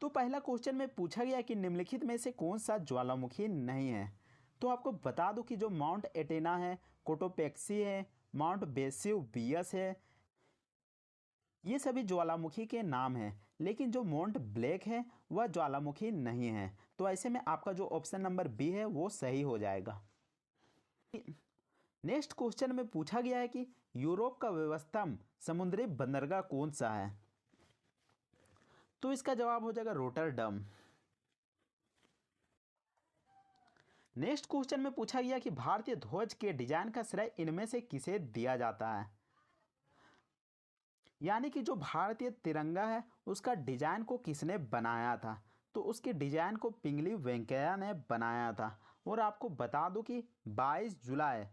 S1: तो पहला क्वेश्चन में पूछा गया कि निम्नलिखित में से कौन सा ज्वालामुखी नहीं है। तो आपको बता दूं कि जो माउंट एटेना है, कोटोपेक्सी है, माउंट वेसुवियस है, ये सभी ज्वालामुखी के नाम हैं। लेकिन जो माउंट ब्लैक है वह ज्वालामुखी नहीं है। तो ऐसे में आपका जो ऑप्शन नंबर बी है वो सही हो जाएगा। नेक्स्ट क्वेश्चन में पूछा गया है कि यूरोप का व्यवस्थम समुद्री बंदरगाह कौन सा है। तो इसका जवाब हो जाएगा रोटरडम। नेक्स्ट क्वेश्चन में पूछा गया कि भारतीय ध्वज के डिजाइन का श्रेय इनमें से किसे दिया जाता है। यानी कि जो भारतीय तिरंगा है उसका डिजाइन को किसने बनाया था। तो उसके डिजाइन को पिंगली वेंकैया ने बनाया था। और आपको बता दूं कि 22 जुलाई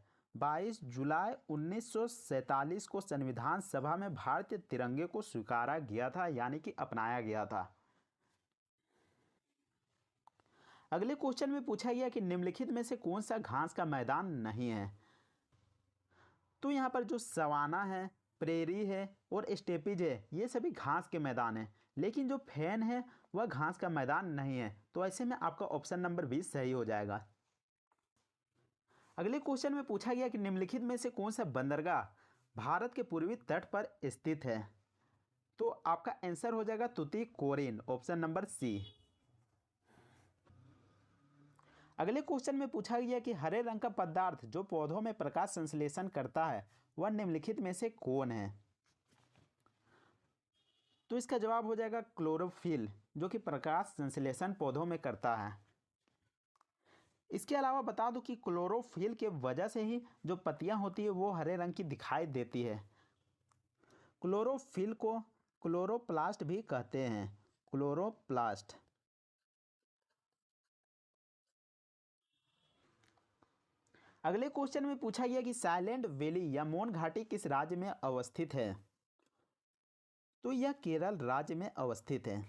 S1: 1947 को संविधान सभा में भारतीय तिरंगे को स्वीकारा गया था, यानी कि अपनाया गया था। अगले क्वेश्चन में पूछा गया कि निम्नलिखित में से कौन सा घास का मैदान नहीं है। तो यहाँ पर जो सवाना है, प्रेरी है और स्टेपीज है, ये सभी घास के मैदान हैं। लेकिन जो फेन है वह घास का मैदान नहीं है। तो ऐसे में आपका ऑप्शन नंबर 20 सही हो जाएगा। अगले क्वेश्चन में पूछा गया कि निम्नलिखित में से कौन सा बंदरगाह भारत के पूर्वी तट पर स्थित है। तो आपका आंसर हो जाएगा तुतीकोरिन, ऑप्शन नंबर सी। अगले क्वेश्चन में पूछा गया कि हरे रंग का पदार्थ जो पौधों में प्रकाश संश्लेषण करता है वह निम्नलिखित में से कौन है? तो इसका जवाब हो जाएगा क्लोरोफिल, जो कि प्रकाश संश्लेषण पौधों में करता है। इसके अलावा बता दूं कि क्लोरोफिल के वजह से ही जो पत्तियां होती है वो हरे रंग की दिखाई देती है। क्लोरोफिल को क्लोरोप्लास्ट भी कहते हैं, क्लोरोप्लास्ट। अगले क्वेश्चन में पूछा गया कि साइलेंट वैली या मौन घाटी किस राज्य में अवस्थित है? तो यह केरल राज्य में अवस्थित है।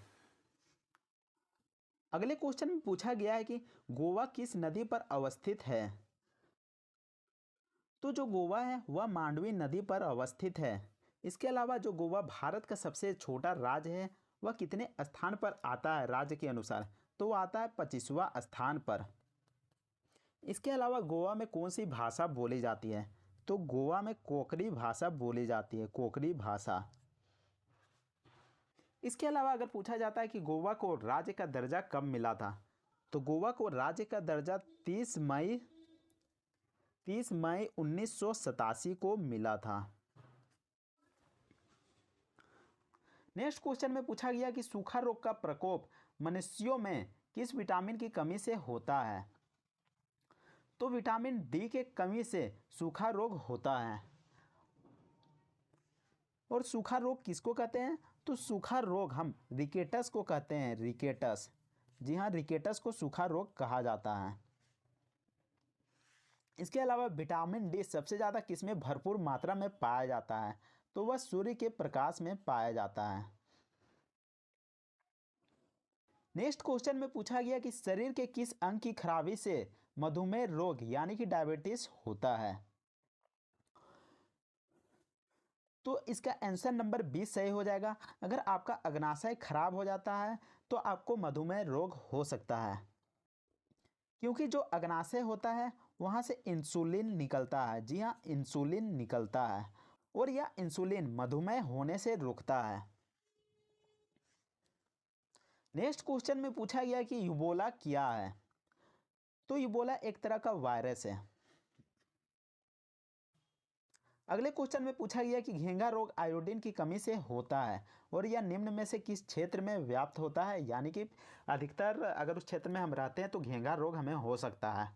S1: अगले क्वेश्चन में पूछा गया है कि गोवा किस नदी पर अवस्थित है? तो जो गोवा है वह मांडवी नदी पर अवस्थित है। इसके अलावा जो गोवा भारत का सबसे छोटा राज्य है वह कितने स्थान पर आता है राज्य के अनुसार? तो वह आता है 25वां स्थान पर। इसके अलावा गोवा में कौन सी भाषा बोली जाती है? तो गोवा में कोंकणी भाषा बोली जाती है, कोंकणी भाषा। इसके अलावा अगर पूछा जाता है कि गोवा को राज्य का दर्जा कब मिला था? तो गोवा को राज्य का दर्जा 30 मई 1987 को मिला था। नेक्स्ट क्वेश्चन में पूछा गया कि सूखा रोग का प्रकोप मनुष्यों में किस विटामिन की कमी से होता है? तो विटामिन डी के कमी से सूखा रोग होता है। और सूखा रोग किसको कहते हैं? तो सूखा रोग हम रिकेटस को कहते हैं, रिकेटस। जी हाँ, रिकेटस को सूखा रोग कहा जाता है। इसके अलावा विटामिन डी सबसे ज़्यादा किसमें भरपूर मात्रा में पाया जाता है? तो वह सूर्य के प्रकाश में पाया जाता है। नेक्स्ट क्वेश्चन में पूछा गया कि शरीर के किस अंग की खराबी से मधुमेह रोग यानी कि डायबिटीज होता है? तो इसका आंसर नंबर 20 सही हो जाएगा। अगर आपका अग्नाशय खराब हो जाता है तो आपको मधुमेह रोग हो सकता है, क्योंकि जो अग्नाशय होता है वहाँ से इंसुलिन निकलता है। जी हाँ, इंसुलिन निकलता है और यह इंसुलिन मधुमेह होने से रोकता है। नेक्स्ट क्वेश्चन में पूछा गया कि इबोला क्या है? तो इबोला एक तरह का वायरस है। अगले क्वेश्चन में पूछा गया कि घेंघा रोग आयोडीन की कमी से होता है और यह निम्न में से किस क्षेत्र में व्याप्त होता है? यानी कि अधिकतर अगर उस क्षेत्र में हम रहते हैं तो घेंघा रोग हमें हो सकता है।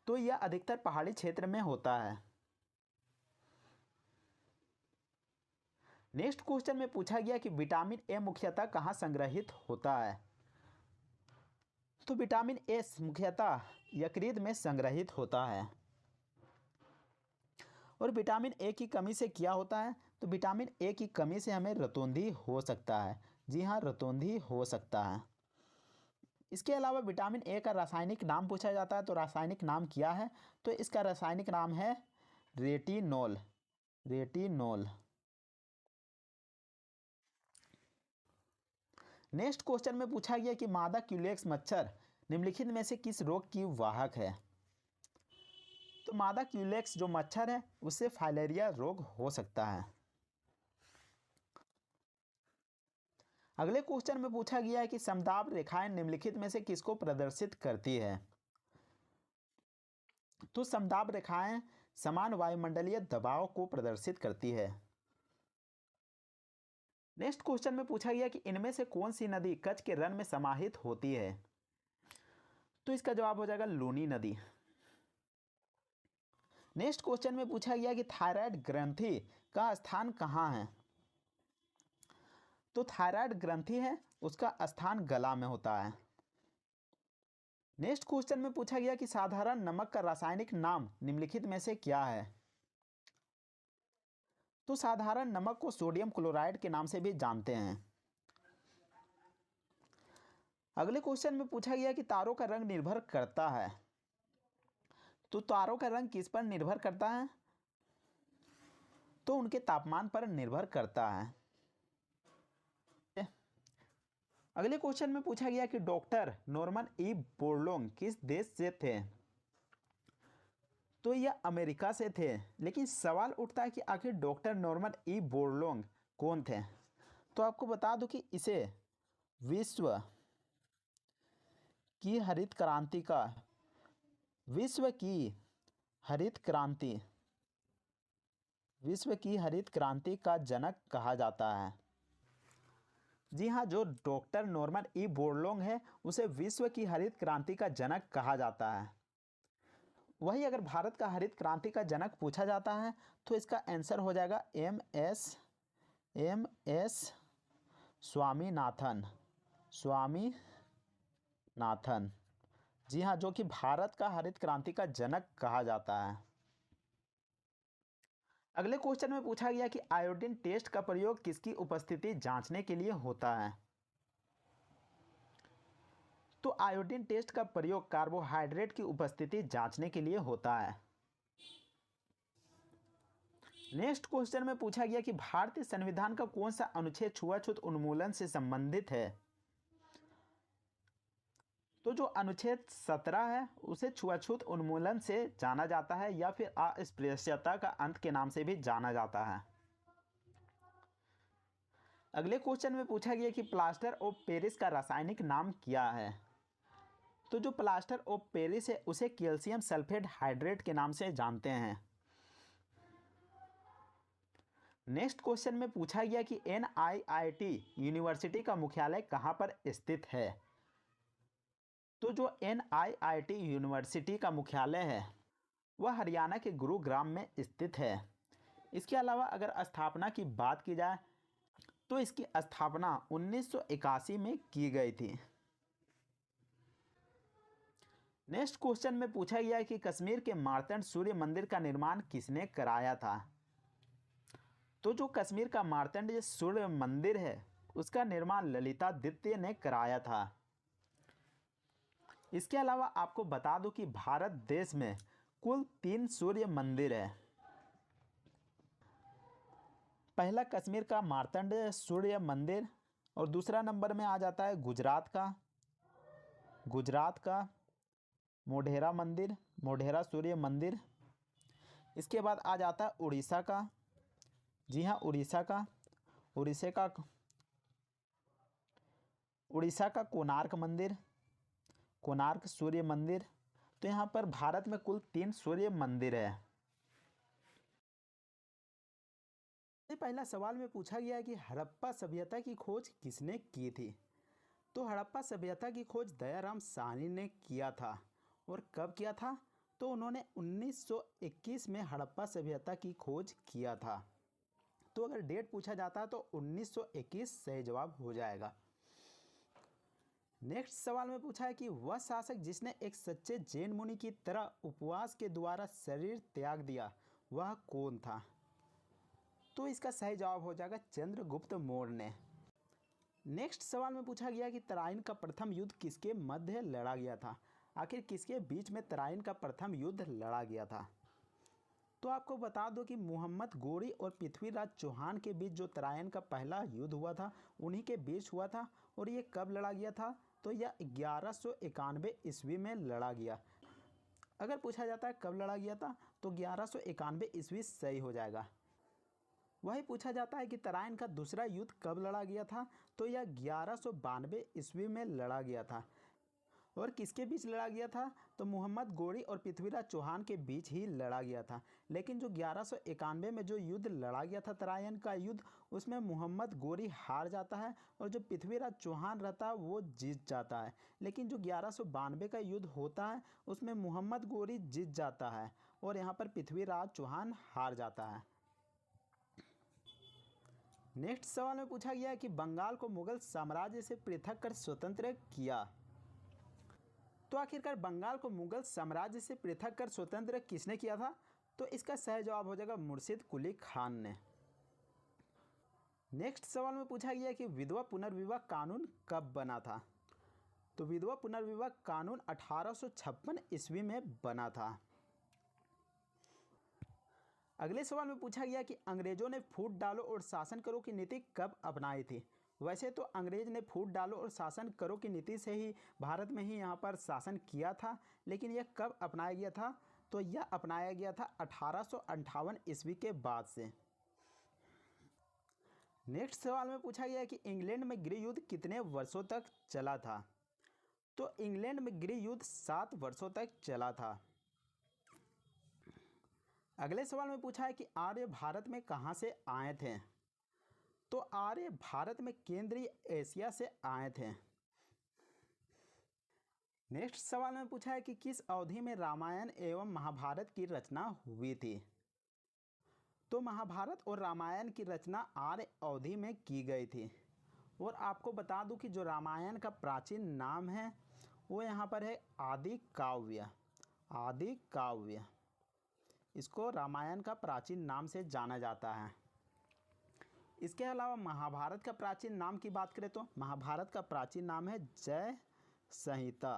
S1: तो यह अधिकतर पहाड़ी क्षेत्र में होता है। नेक्स्ट क्वेश्चन में पूछा गया कि विटामिन ए मुख्यतः कहाँ संग्रहित होता है? तो विटामिन ए मुख्यतः यकृत में संग्रहित होता है। और विटामिन ए की कमी से क्या होता है? तो विटामिन ए की कमी से हमें रतौंधी हो सकता है। जी हाँ, रतौंधी हो सकता है। इसके अलावा विटामिन ए का रासायनिक नाम पूछा जाता है, तो रासायनिक नाम क्या है? तो इसका रासायनिक नाम है रेटिनॉल, रेटिनॉल। नेक्स्ट क्वेश्चन में पूछा गया कि मादा क्यूलेक्स मच्छर निम्नलिखित में से किस रोग की वाहक है? तो मादा क्यूलेक्स जो मच्छर है उससे फाइलेरिया रोग हो सकता है। अगले क्वेश्चन में पूछा गया है कि समदाब रेखाएं निम्नलिखित में से किसको प्रदर्शित करती है? तो समदाब रेखाएं समान वायुमंडलीय दबाव को प्रदर्शित करती है। नेक्स्ट क्वेश्चन में पूछा गया कि इनमें से कौन सी नदी कच्छ के रण में समाहित होती है? तो इसका जवाब हो जाएगा लूनी नदी। नेक्स्ट क्वेश्चन में पूछा गया कि थायराइड ग्रंथि का स्थान कहाँ है? तो थायराइड ग्रंथि है उसका स्थान गला में होता है। नेक्स्ट क्वेश्चन में पूछा गया कि साधारण नमक का रासायनिक नाम निम्नलिखित में से क्या है? तो साधारण नमक को सोडियम क्लोराइड के नाम से भी जानते हैं। अगले क्वेश्चन में पूछा गया कि तारों का रंग निर्भर करता है। तो तारों का रंग किस पर निर्भर करता है? तो उनके तापमान पर निर्भर करता है। अगले क्वेश्चन में पूछा गया कि डॉक्टर नॉर्मन ई बोरलॉग किस देश से थे? तो यह अमेरिका से थे। लेकिन सवाल उठता है कि आखिर डॉक्टर नॉर्मन ई बोरलॉग कौन थे? तो आपको बता दूं कि इसे विश्व की हरित क्रांति का विश्व की हरित क्रांति विश्व की हरित क्रांति का जनक कहा जाता है? जी हाँ, जो डॉक्टर नॉर्मन ई बोरलॉग है उसे विश्व की हरित क्रांति का जनक कहा जाता है। वही अगर भारत का हरित क्रांति का जनक पूछा जाता है तो इसका आंसर हो जाएगा एम एस स्वामीनाथन। जी हाँ, जो कि भारत का हरित क्रांति का जनक कहा जाता है। अगले क्वेश्चन में पूछा गया कि आयोडीन टेस्ट का प्रयोग किसकी उपस्थिति जांचने के लिए होता है? तो आयोडीन टेस्ट का प्रयोग कार्बोहाइड्रेट की उपस्थिति जांचने के लिए होता है। नेक्स्ट क्वेश्चन में पूछा गया कि भारतीय संविधान का कौन सा अनुच्छेद छुआछूत उन्मूलन से संबंधित है? तो जो अनुच्छेद 17 है उसे छुआछूत उन्मूलन से जाना जाता है या फिर अस्पृश्यता का अंत के नाम से भी जाना जाता है। अगले क्वेश्चन में पूछा गया कि प्लास्टर ऑफ पेरिस का रासायनिक नाम क्या है? तो जो प्लास्टर ऑफ पेरिस है उसे कैल्शियम सल्फेट हाइड्रेट के नाम से जानते हैं। नेक्स्ट क्वेश्चन में पूछा गया कि NIIT यूनिवर्सिटी का मुख्यालय कहाँ पर स्थित है? तो जो NIIT यूनिवर्सिटी का मुख्यालय है वह हरियाणा के गुरुग्राम में स्थित है। इसके अलावा अगर स्थापना की बात की जाए तो इसकी स्थापना 1981 में की गई थी। नेक्स्ट क्वेश्चन में पूछा गया कि कश्मीर के मार्तंड सूर्य मंदिर का निर्माण किसने कराया था? तो जो कश्मीर का मार्तंड सूर्य मंदिर है उसका निर्माण ललितादित्य ने कराया था। इसके अलावा आपको बता दूं कि भारत देश में कुल 3 सूर्य मंदिर है। पहला कश्मीर का मार्तंड सूर्य मंदिर और दूसरा नंबर में आ जाता है गुजरात का मोढेरा मंदिर, मोढेरा सूर्य मंदिर। इसके बाद आ जाता है उड़ीसा का, जी हाँ उड़ीसा का कोणार्क मंदिर, कोणार्क सूर्य मंदिर। तो यहाँ पर भारत में कुल 3 सूर्य मंदिर है। पहला सवाल में पूछा गया है कि हड़प्पा सभ्यता की खोज किसने की थी? तो हड़प्पा सभ्यता की खोज दयाराम साहनी ने किया था। और कब किया था? तो उन्होंने 1921 में हड़प्पा सभ्यता की खोज किया था। तो अगर डेट पूछा जाता है तो 1921 सही जवाब हो जाएगा। नेक्स्ट सवाल में पूछा है कि वह शासक जिसने एक सच्चे जैन मुनि की तरह उपवास के द्वारा शरीर त्याग दिया वह कौन था? तो इसका सही जवाब हो जाएगा चंद्रगुप्त मौर्य ने। नेक्स्ट सवाल में पूछा गया कि तराइन का प्रथम युद्ध किसके मध्य लड़ा गया था? आखिर किसके बीच में तराइन का प्रथम युद्ध लड़ा गया था? तो आपको बता दो कि मोहम्मद गोरी और पृथ्वीराज चौहान के बीच जो तराइन का पहला युद्ध हुआ था उन्हीं के बीच हुआ था। और ये कब लड़ा गया था? तो यह 1191 ईस्वी में लड़ा गया। अगर पूछा जाता है कब लड़ा गया था तो 1191 ईस्वी सही हो जाएगा। वही पूछा जाता है कि तराइन का दूसरा युद्ध कब लड़ा गया था? तो यह 1192 ईस्वी में लड़ा गया था। और किसके बीच लड़ा गया था? तो मोहम्मद गोरी और पृथ्वीराज चौहान के बीच ही लड़ा गया था। लेकिन जो 1191 में जो युद्ध लड़ा गया था तराइन का युद्ध, उसमें मोहम्मद गोरी हार जाता है और जो पृथ्वीराज चौहान रहता है वो जीत जाता है। लेकिन जो 1192 का युद्ध होता है उसमें मोहम्मद गोरी जीत जाता है और यहाँ पर पृथ्वीराज चौहान हार जाता है। नेक्स्ट सवाल में पूछा गया है कि बंगाल को मुगल साम्राज्य से पृथक कर स्वतंत्र किया। तो आखिरकार बंगाल को मुगल साम्राज्य से पृथक कर स्वतंत्र किसने किया था? तो इसका सही जवाब हो जाएगा मुर्शिद कुली खान ने। नेक्स्ट सवाल में पूछा गया कि विधवा पुनर्विवाह कानून कब बना था? तो विधवा पुनर्विवाह कानून 1856 ईस्वी में बना था। अगले सवाल में पूछा गया कि अंग्रेजों ने फूट डालो और शासन करो की नीति कब अपनाई थी? वैसे तो अंग्रेज ने फूट डालो और शासन करो की नीति से ही भारत में ही यहाँ पर शासन किया था, लेकिन यह कब अपनाया गया था? तो यह अपनाया गया था 1858 ईस्वी के बाद से। नेक्स्ट सवाल में पूछा गया कि इंग्लैंड में गृह युद्ध कितने वर्षों तक चला था? तो इंग्लैंड में गृह युद्ध 7 वर्षों तक चला था। अगले सवाल में पूछा है कि आर्य भारत में कहाँ से आए थे। तो आर्य भारत में केंद्रीय एशिया से आए थे। नेक्स्ट सवाल में पूछा है कि किस अवधि में रामायण एवं महाभारत की रचना हुई थी। तो महाभारत और रामायण की रचना आर्य अवधि में की गई थी। और आपको बता दूं कि जो रामायण का प्राचीन नाम है वो यहाँ पर है आदि काव्य। आदि काव्य, इसको रामायण का प्राचीन नाम से जाना जाता है। इसके अलावा महाभारत का प्राचीन नाम की बात करें तो महाभारत का प्राचीन नाम है जय संहिता।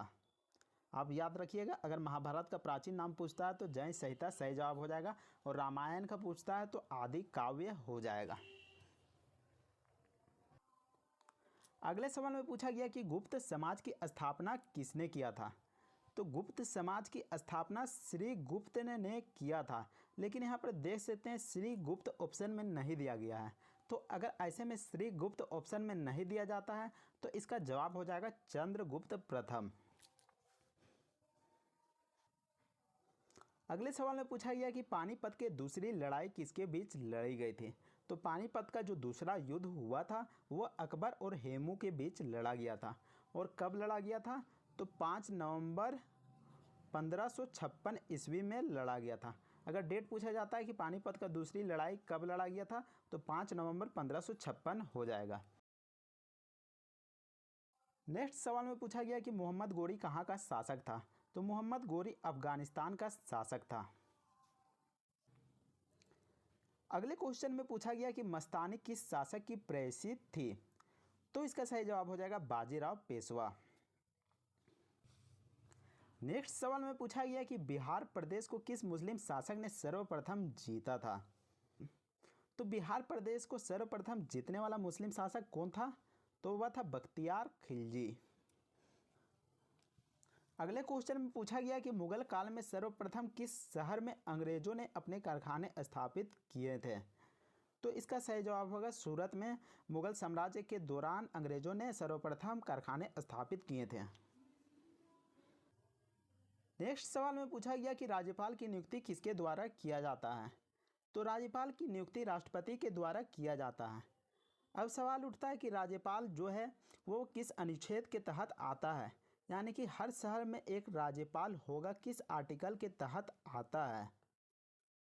S1: आप याद रखिएगा, अगर महाभारत का प्राचीन नाम पूछता है तो जय संहिता सही जवाब हो जाएगा, और रामायण का पूछता है तो आदि काव्य हो जाएगा। अगले सवाल में पूछा गया कि गुप्त समाज की स्थापना किसने किया था। तो गुप्त समाज की स्थापना श्री गुप्त ने किया था, लेकिन यहाँ पर देख सकते हैं श्री गुप्त ऑप्शन में नहीं दिया गया है। तो अगर ऐसे में श्री गुप्त ऑप्शन में नहीं दिया जाता है तो इसका जवाब हो जाएगा चंद्रगुप्त प्रथम। अगले सवाल में पूछा गया कि पानीपत के दूसरी लड़ाई किसके बीच लड़ी गई थी। तो पानीपत का जो दूसरा युद्ध हुआ था वह अकबर और हेमू के बीच लड़ा गया था। और कब लड़ा गया था। तो 5 नवंबर 1556 ईस्वी में लड़ा गया था। अगर डेट पूछा जाता है कि पानीपत का दूसरी लड़ाई कब लड़ा गया था तो 5 नवंबर 1556 हो जाएगा। नेक्स्ट सवाल में पूछा गया कि मोहम्मद गोरी कहाँ का शासक था। तो मोहम्मद गोरी अफगानिस्तान का शासक था। अगले क्वेश्चन में पूछा गया कि मस्तानी किस शासक की प्रेयसी थी। तो इसका सही जवाब हो जाएगा बाजीराव पेशवा। नेक्स्ट सवाल में पूछा गया कि बिहार प्रदेश को किस मुस्लिम शासक ने सर्वप्रथम जीता था। तो बिहार प्रदेश को सर्वप्रथम जीतने वाला मुस्लिम शासक कौन था। तो वह था बख्तियार खिलजी। अगले क्वेश्चन में पूछा गया कि मुगल काल में सर्वप्रथम किस शहर में अंग्रेजों ने अपने कारखाने स्थापित किए थे। तो इसका सही जवाब होगा सूरत में मुगल साम्राज्य के दौरान अंग्रेजों ने सर्वप्रथम कारखाने स्थापित किए थे। नेक्स्ट सवाल में पूछा गया कि राज्यपाल की नियुक्ति किसके द्वारा किया जाता है। तो राज्यपाल की नियुक्ति राष्ट्रपति के द्वारा किया जाता है। अब सवाल उठता है कि राज्यपाल जो है वो किस अनुच्छेद के तहत आता है, यानी कि हर शहर में एक राज्यपाल होगा, किस आर्टिकल के तहत आता है।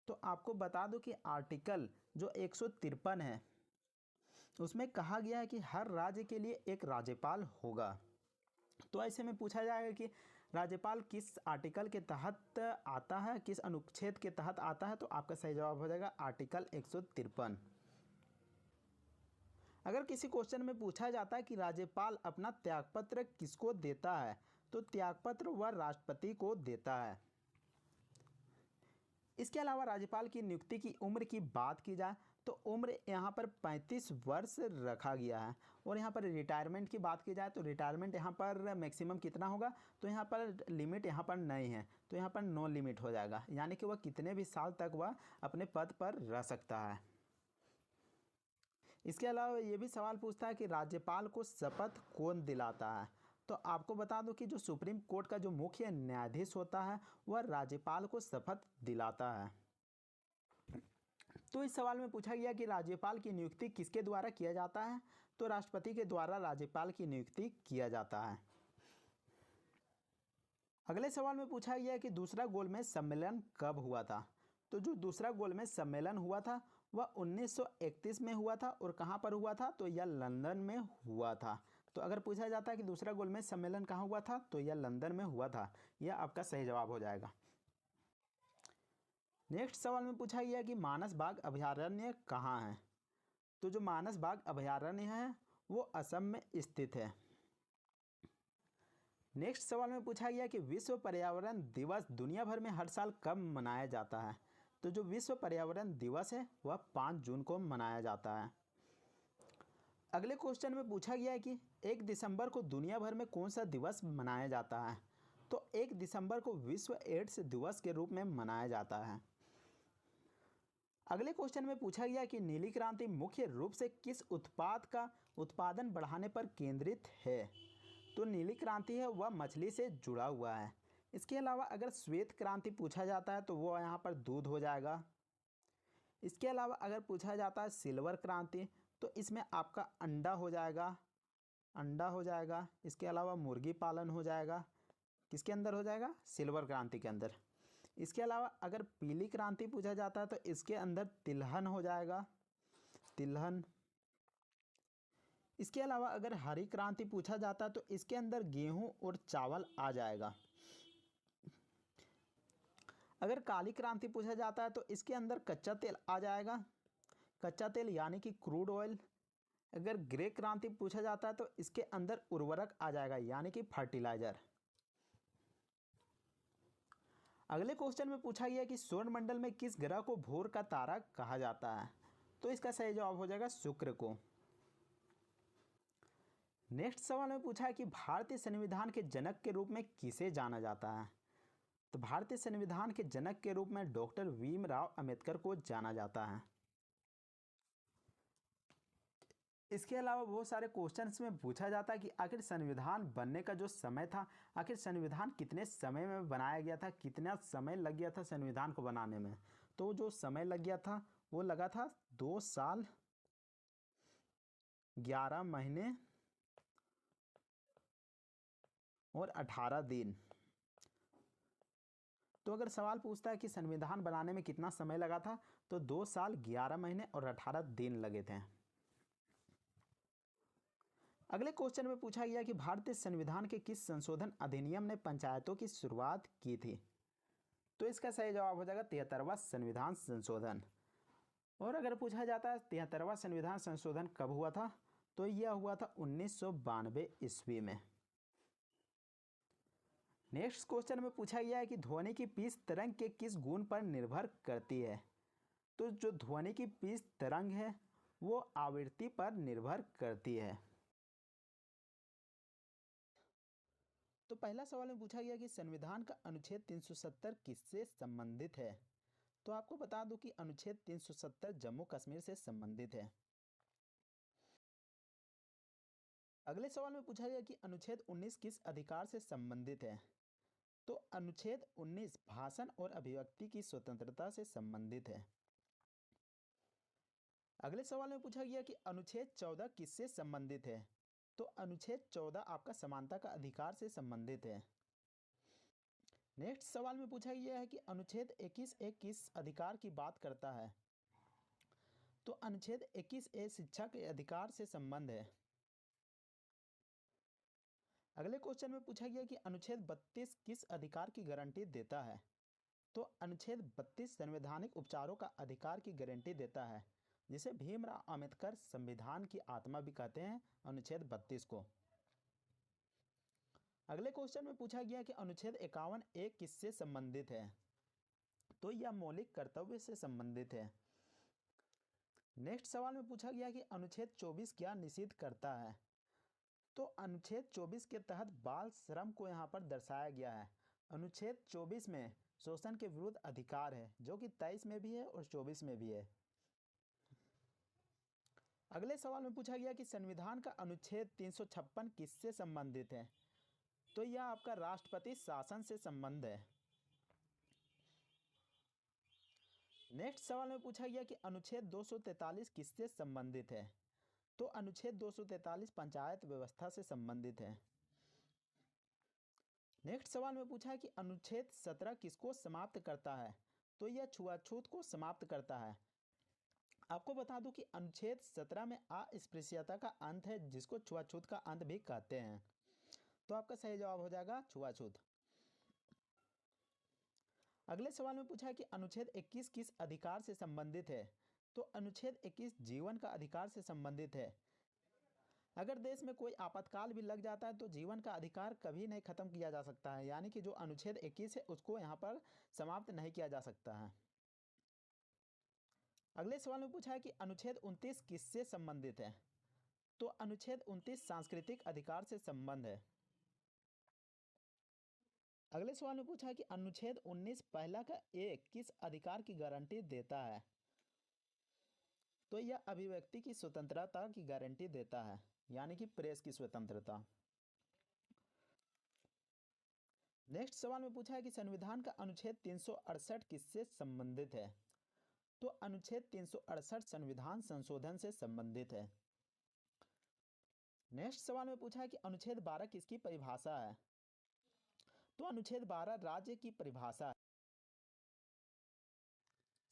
S1: तो आपको बता दूं कि आर्टिकल जो 153 है उसमें कहा गया है कि हर राज्य के लिए एक राज्यपाल होगा। तो ऐसे में पूछा जाएगा कि राज्यपाल किस आर्टिकल के तहत आता है, किस अनुच्छेद के तहत आता है। तो आपका सही जवाब हो जाएगा आर्टिकल 153। अगर किसी क्वेश्चन में पूछा जाता है कि राज्यपाल अपना त्यागपत्र किसको देता है, तो त्यागपत्र वह राष्ट्रपति को देता है। इसके अलावा राज्यपाल की नियुक्ति की उम्र की बात की जाए तो उम्र यहाँ पर 35 वर्ष रखा गया है। और यहाँ पर रिटायरमेंट की बात की जाए तो रिटायरमेंट यहाँ पर मैक्सिमम कितना होगा। तो यहाँ पर लिमिट यहाँ पर नहीं है, तो यहाँ पर नो लिमिट हो जाएगा, यानी कि वह कितने भी साल तक वह अपने पद पर रह सकता है। इसके अलावा ये भी सवाल पूछता है कि राज्यपाल को शपथ कौन दिलाता है। तो आपको बता दूं कि जो सुप्रीम कोर्ट का जो मुख्य न्यायाधीश होता है वह राज्यपाल को शपथ दिलाता है। तो इस सवाल में पूछा गया कि राज्यपाल की नियुक्ति किसके द्वारा किया जाता है। तो राष्ट्रपति के द्वारा राज्यपाल की नियुक्ति किया जाता है। अगले सवाल में पूछा गया कि दूसरा गोलमेज सम्मेलन कब हुआ था। तो जो दूसरा गोलमेज सम्मेलन हुआ था वह 1931 में हुआ था। और कहाँ पर हुआ था। तो यह लंदन में हुआ था। तो अगर पूछा जाता है कि दूसरा गोलमेज सम्मेलन कहाँ हुआ था तो यह लंदन में हुआ था। यह आपका सही जवाब हो जाएगा। नेक्स्ट सवाल में पूछा गया कि मानस बाघ अभयारण्य कहाँ है। तो जो मानस बाघ अभयारण्य है वो असम में स्थित है। नेक्स्ट सवाल में पूछा गया कि विश्व पर्यावरण दिवस दुनिया भर में हर साल कब मनाया जाता है। तो जो विश्व पर्यावरण दिवस है वह 5 जून को मनाया जाता है। अगले क्वेश्चन में पूछा गया है कि 1 दिसंबर को दुनिया भर में कौन सा दिवस मनाया जाता है। तो 1 दिसंबर को विश्व एड्स दिवस के रूप में मनाया जाता है। अगले क्वेश्चन में पूछा गया कि नीली क्रांति मुख्य रूप से किस उत्पाद का उत्पादन बढ़ाने पर केंद्रित है। तो नीली क्रांति है वह मछली से जुड़ा हुआ है। इसके अलावा अगर श्वेत क्रांति पूछा जाता है तो वो यहाँ पर दूध हो जाएगा। इसके अलावा अगर पूछा जाता है सिल्वर क्रांति तो इसमें आपका अंडा हो जाएगा, अंडा हो जाएगा। इसके अलावा मुर्गी पालन हो जाएगा, किसके अंदर हो जाएगा, सिल्वर क्रांति के अंदर। इसके अलावा अगर पीली क्रांति पूछा जाता है तो इसके अंदर तिलहन हो जाएगा, तिलहन। इसके अलावा अगर हरी क्रांति पूछा जाता है तो इसके अंदर गेहूं और चावल आ जाएगा। अगर काली क्रांति पूछा जाता है तो इसके अंदर कच्चा तेल आ जाएगा, कच्चा तेल यानी कि क्रूड ऑयल। अगर ग्रे क्रांति पूछा जाता है तो इसके अंदर उर्वरक आ जाएगा यानी कि फर्टिलाइजर। अगले क्वेश्चन में पूछा गया कि सौरमंडल में किस ग्रह को भोर का तारा कहा जाता है, तो इसका सही जवाब हो जाएगा शुक्र को। नेक्स्ट सवाल में पूछा है कि भारतीय संविधान के जनक के रूप में किसे जाना जाता है, तो भारतीय संविधान के जनक के रूप में डॉक्टर भीमराव अंबेडकर को जाना जाता है। इसके अलावा बहुत सारे क्वेश्चंस में पूछा जाता है कि आखिर संविधान बनने का जो समय था, आखिर संविधान कितने समय में बनाया गया था, कितना समय लग गया था संविधान को बनाने में। तो जो समय लग गया था वो लगा था 2 साल 11 महीने और 18 दिन। तो अगर सवाल पूछता है कि संविधान बनाने में कितना समय लगा था तो 2 साल 11 महीने और 18 दिन लगे थे। अगले क्वेश्चन में पूछा गया कि भारतीय संविधान के किस संशोधन अधिनियम ने पंचायतों की शुरुआत की थी, तो इसका सही जवाब हो जाएगा 73वां संविधान संशोधन। और अगर पूछा जाता है 73वां संविधान संशोधन कब हुआ था, तो यह हुआ था 1992 ईस्वी में। नेक्स्ट क्वेश्चन में पूछा गया है कि ध्वनि की पिच तरंग के किस गुण पर निर्भर करती है, तो जो ध्वनि की पिच तरंग है वो आवृत्ति पर निर्भर करती है। तो पहला सवाल में पूछा गया कि संविधान का अनुच्छेद 370 किससे संबंधित है, तो आपको बता दूं कि अनुच्छेद 370 जम्मू कश्मीर से संबंधित है। अगले सवाल में पूछा गया कि अनुच्छेद 19 किस अधिकार से संबंधित है, तो अनुच्छेद 19 भाषण और अभिव्यक्ति की स्वतंत्रता से संबंधित है। अगले सवाल में पूछा गया कि अनुच्छेद 14 किससे संबंधित है, तो अनुच्छेद 14 आपका समानता का अधिकार से संबंधित है। नेक्स्ट सवाल में पूछा गया है कि अनुच्छेद 21 एक किस अधिकार की बात करता है, तो अनुच्छेद 21 ए शिक्षा के अधिकार से संबंध है। अगले क्वेश्चन में पूछा गया कि अनुच्छेद 32 किस अधिकार की गारंटी देता है, तो अनुच्छेद 32 संवैधानिक उपचारों का अधिकार की गारंटी देता है, जिसे भीमराव अंबेडकर संविधान की आत्मा भी कहते हैं अनुच्छेद 32 को। अगले क्वेश्चन में पूछा गया कि अनुच्छेद 51 एक किससे संबंधित है, तो यह मौलिक कर्तव्य से संबंधित है। नेक्स्ट सवाल में पूछा गया कि अनुच्छेद 24 क्या निषिद्ध करता है, तो अनुच्छेद 24 के तहत बाल श्रम को यहाँ पर दर्शाया गया है। अनुच्छेद 24 में शोषण के विरुद्ध अधिकार है, जो कि 23 में भी है और 24 में भी है। अगले सवाल में पूछा गया कि संविधान का अनुच्छेद 356 किससे संबंधित है, तो यह आपका राष्ट्रपति शासन से संबंध है। नेक्स्ट सवाल में पूछा गया कि अनुच्छेद 243 किससे संबंधित है, तो अनुच्छेद 243 पंचायत व्यवस्था से संबंधित है। नेक्स्ट सवाल में पूछा है कि अनुच्छेद 17 किसको समाप्त करता है, तो यह छुआछूत को समाप्त करता है। आपको बता दूं कि अनुच्छेद 17 में अस्पृश्यता का अंत है, जिसको छुआछूत का अंत भी कहते हैं। तो आपका सही जवाब हो जाएगा छुआछूत। अगले सवाल में पूछा है कि अनुच्छेद 21 किस अधिकार से संबंधित है, तो अनुच्छेद 21 जीवन का अधिकार से संबंधित है। अगर देश में कोई आपातकाल भी लग जाता है तो जीवन का अधिकार कभी नहीं खत्म किया जा सकता है, यानी कि जो अनुच्छेद 21 है उसको यहाँ पर समाप्त नहीं किया जा सकता है। अगले सवाल में पूछा है कि अनुच्छेद 29 किससे संबंधित है, तो अनुच्छेद 29 सांस्कृतिक अधिकार से संबंध है। अगले सवाल में पूछा है कि अनुच्छेद 19 पहला का एक किस अधिकार की गारंटी देता है, तो यह अभिव्यक्ति की स्वतंत्रता की गारंटी देता है, यानी कि प्रेस की स्वतंत्रता। नेक्स्ट सवाल में पूछा है कि संविधान का अनुच्छेद 368 किससे संबंधित है? तो अनुच्छेद 368 संविधान संशोधन से संबंधित है। नेक्स्ट सवाल में पूछा है कि अनुच्छेद 12 किसकी परिभाषा है? तो अनुच्छेद 12 राज्य की परिभाषा है।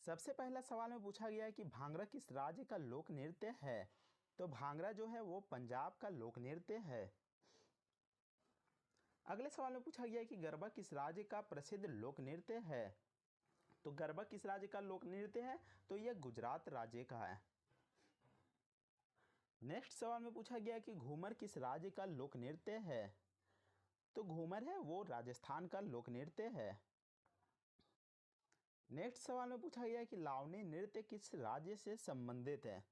S1: सबसे पहला सवाल में पूछा गया है कि भांगड़ा किस राज्य का लोक नृत्य है? तो भांगड़ा जो है वो पंजाब का लोक नृत्य है। अगले सवाल में पूछा गया है कि गरबा किस राज्य का प्रसिद्ध लोक नृत्य है? तो गरबा किस राज्य का लोक नृत्य है? तो यह गुजरात राज्य का है। नेक्स्ट सवाल में पूछा गया है कि घूमर किस राज्य का लोक नृत्य है? तो घूमर है वो राजस्थान का लोक नृत्य है। नेक्स्ट सवाल में पूछा गया है कि लावनी नृत्य किस राज्य से संबंधित है?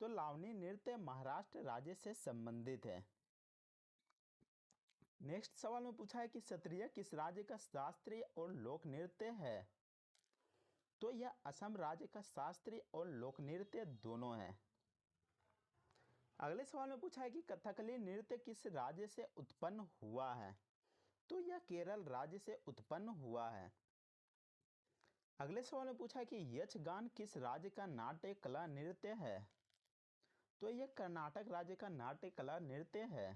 S1: तो लावनी नृत्य महाराष्ट्र राज्य से संबंधित है। नेक्स्ट सवाल में पूछा है कि सत्रिया किस राज्य का शास्त्रीय और लोक नृत्य है? तो यह असम राज्य का शास्त्रीय और लोक नृत्य दोनों है। अगले सवाल में पूछा है कि कथकली नृत्य किस राज्य से उत्पन्न हुआ है? तो यह केरल राज्य से उत्पन्न हुआ है। अगले सवाल में पूछा है कि यक्षगान किस राज्य का नाट्य कला नृत्य है? तो यह कर्नाटक राज्य का नाट्य कला नृत्य है।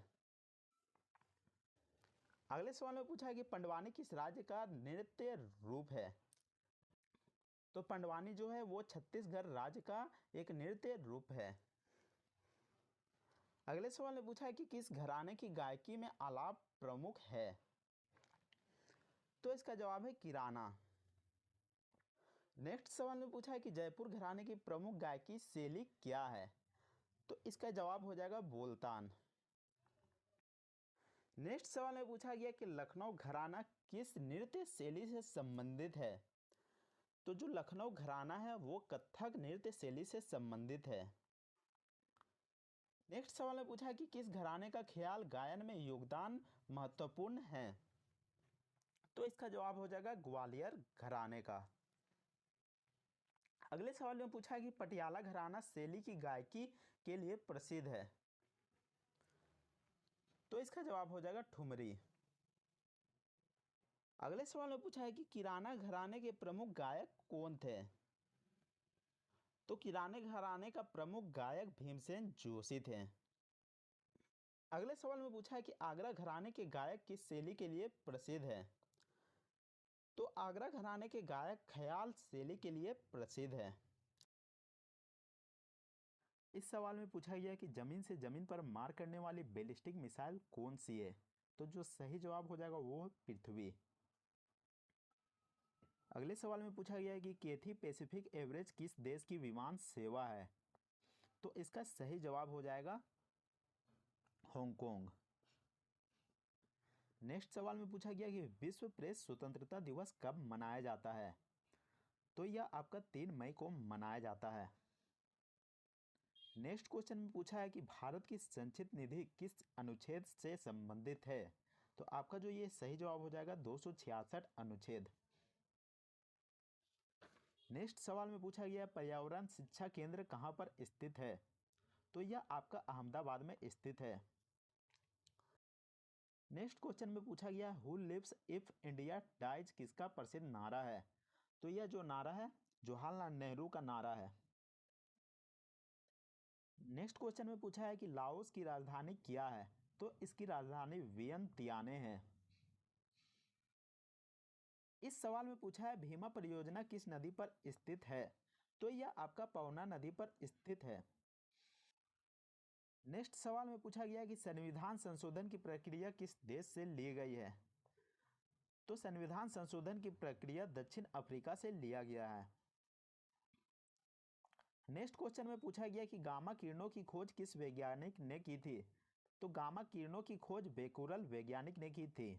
S1: अगले सवाल में पूछा है कि पंडवानी किस राज्य का नृत्य रूप है? तो पंडवानी जो है वो छत्तीसगढ़ राज्य का एक नृत्य रूप है। अगले सवाल में पूछा है कि किस घराने की गायकी में आलाप प्रमुख है? तो इसका जवाब है किराना। नेक्स्ट सवाल में पूछा है कि जयपुर घराने की प्रमुख गायकी शैली क्या है? तो इसका जवाब हो जाएगा बोलतान। नेक्स्ट सवाल में पूछा गया कि लखनऊ घराना किस नृत्य शैली से संबंधित है? तो जो लखनऊ घराना है वो कथक नृत्य शैली से संबंधित है। नेक्स्ट सवाल में पूछा कि किस घराने का ख्याल गायन में योगदान महत्वपूर्ण है? तो इसका जवाब हो जाएगा ग्वालियर घराने का। अगले सवाल में पूछा है कि पटियाला घराना शैली की गायकी के लिए प्रसिद्ध है। तो इसका जवाब हो जाएगा ठुमरी। अगले सवाल में पूछा है कि किराना घराने के प्रमुख गायक कौन थे? तो किराने घराने का प्रमुख गायक भीमसेन जोशी थे। अगले सवाल में पूछा है कि आगरा घराने के गायक किस शैली के लिए प्रसिद्ध है? तो आगरा घराने के गायक ख्याल शैली के लिए प्रसिद्ध है। इस सवाल में पूछा गया कि जमीन से जमीन पर मार करने वाली बैलिस्टिक मिसाइल कौन सी है? तो जो सही जवाब हो जाएगा वो है पृथ्वी। अगले सवाल में पूछा गया है कि कैथी पैसिफिक एवरेज किस देश की विमान सेवा है? तो इसका सही जवाब हो जाएगा हांगकांग। नेक्स्ट सवाल में पूछा गया कि विश्व प्रेस स्वतंत्रता दिवस कब मनाया जाता है? तो यह आपका 3 मई को मनाया जाता है। नेक्स्ट क्वेश्चन में पूछा है कि भारत की संचित निधि किस अनुच्छेद से संबंधित है? तो आपका जो ये सही जवाब हो जाएगा 266 अनुच्छेद। नेक्स्ट सवाल में पूछा गया पर्यावरण शिक्षा केंद्र कहाँ पर स्थित है? तो यह आपका अहमदाबाद में स्थित है। नेक्स्ट क्वेश्चन में पूछा गया who lives if India dies किसका प्रसिद्ध नारा है? तो यह जो नारा है जवाहरलाल नेहरू का नारा है। नेक्स्ट क्वेश्चन में पूछा है कि लाओस की राजधानी क्या है? तो इसकी राजधानी वियंतियाने है। इस सवाल में पूछा है भीमा परियोजना किस नदी पर स्थित है? तो यह आपका पवना नदी पर स्थित है। नेक्स्ट सवाल में पूछा गया कि संविधान संशोधन की प्रक्रिया किस देश से ली गई है? तो संविधान संशोधन की प्रक्रिया दक्षिण अफ्रीका से लिया गया है। नेक्स्ट क्वेश्चन में पूछा गया कि गामा किरणों की खोज किस वैज्ञानिक ने की थी? तो गामा किरणों की खोज बेकुरल वैज्ञानिक ने की थी।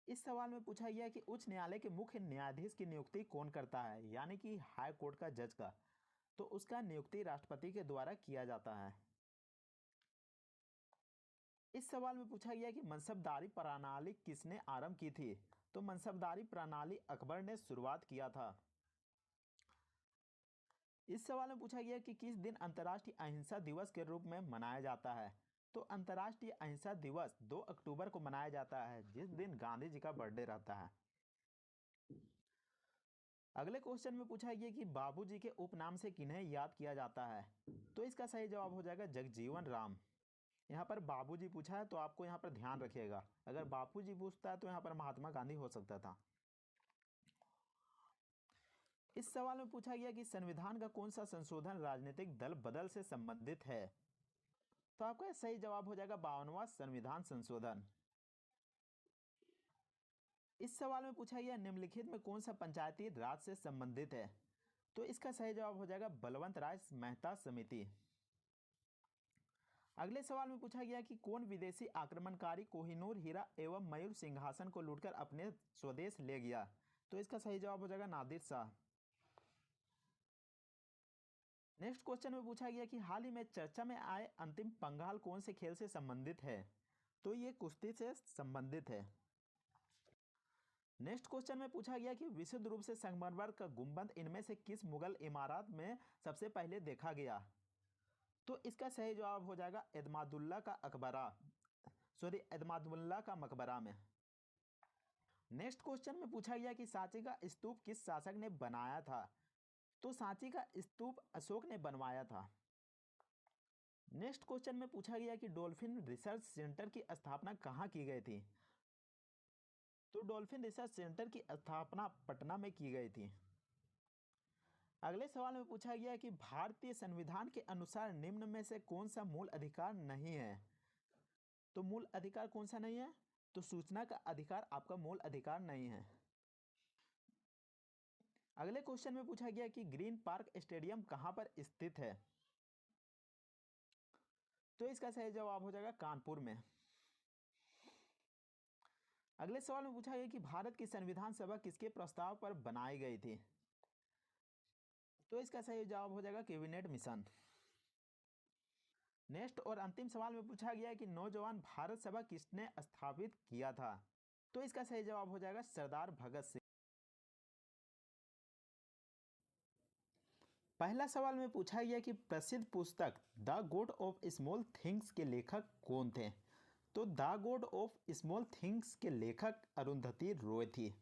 S1: इस सवाल में पूछा गया कि उच्च न्यायालय के मुख्य न्यायाधीश की नियुक्ति कौन करता है, यानी कि हाई कोर्ट का जज का? तो उसका नियुक्ति राष्ट्रपति के द्वारा किया जाता है। इस सवाल में पूछा गया कि मनसबदारी प्रणाली किसने आरंभ की थी? तो मनसबदारी प्रणाली अकबर ने शुरुआत किया था। इस सवाल में पूछा गया कि किस दिन अंतर्राष्ट्रीय अहिंसा दिवस के रूप में मनाया जाता है? तो अंतर्राष्ट्रीय अहिंसा दिवस 2 अक्टूबर को मनाया जाता है, जिस दिन गांधी जी का बर्थडे रहता है। अगले क्वेश्चन में पूछा गया कि बाबूजी के उपनाम से किन्हें याद किया जाता है? तो इसका सही जवाब हो जाएगा जगजीवन राम। यहाँ पर बाबूजी पूछा है तो आपको यहाँ पर ध्यान रखिएगा, अगर बापूजी पूछता है तो यहाँ पर महात्मा गांधी हो सकता था। इस सवाल में पूछा गया कि संविधान का कौन सा संशोधन राजनीतिक दल बदल से संबंधित है? तो आपका सही जवाब हो जाएगा 52वां संविधान संशोधन। इस सवाल में पूछा गया निम्नलिखित में कौन सा पंचायती राज से संबंधित है? तो इसका सही जवाब हो जाएगा बलवंत राय मेहता समिति। अगले सवाल में पूछा गया कि कौन विदेशी आक्रमणकारी कोहिनूर हीरा एवं मयूर सिंहासन को लूटकर अपने स्वदेश ले गया? तो इसका सही जवाब हो जाएगा नादिर शाह। नेक्स्ट क्वेश्चन में पूछा गया कि हाल ही में चर्चा में आए अंतिम पंगाल कौन से खेल से संबंधित है? तो ये कुश्ती से संबंधित है। नेक्स्ट क्वेश्चन में पूछा गया कि विशुद्ध रूप से संगमरमर का गुंबद इनमें से किस मुगल इमारत में सबसे पहले देखा गया? तो इसका सही जवाब हो जाएगा एतमादुल्ला का मकबरा में। नेक्स्ट क्वेश्चन में पूछा गया कि सांची का स्तूप किस शासक ने बनाया था? तो सांची का स्तूप अशोक ने बनवाया था। नेक्स्ट क्वेश्चन में पूछा गया कि डॉल्फिन रिसर्च सेंटर की स्थापना कहाँ की गई थी? तो डॉल्फिन रिसर्च सेंटर की स्थापना पटना में की गई थी। अगले सवाल में पूछा गया कि भारतीय संविधान के अनुसार निम्न में से कौन सा मूल अधिकार नहीं है? तो मूल अधिकार कौन सा नहीं है? तो सूचना का अधिकार आपका मूल अधिकार नहीं है। अगले क्वेश्चन में पूछा गया कि ग्रीन पार्क स्टेडियम कहां पर स्थित है? तो इसका सही जवाब हो जाएगा कानपुर में। अगले सवाल में पूछा गया कि भारत की संविधान सभा किसके प्रस्ताव पर बनाई गई थी? तो इसका सही जवाब हो जाएगा कैबिनेट मिशन। नेक्स्ट और अंतिम सवाल में पूछा गया कि नौजवान भारत सभा किसने स्थापित किया था? तो इसका सही जवाब हो जाएगा सरदार भगत सिंह। पहला सवाल में पूछा गया कि प्रसिद्ध पुस्तक the God of small things के लेखक कौन थे? तो the God of small things के लेखक अरुंधति रॉय थी।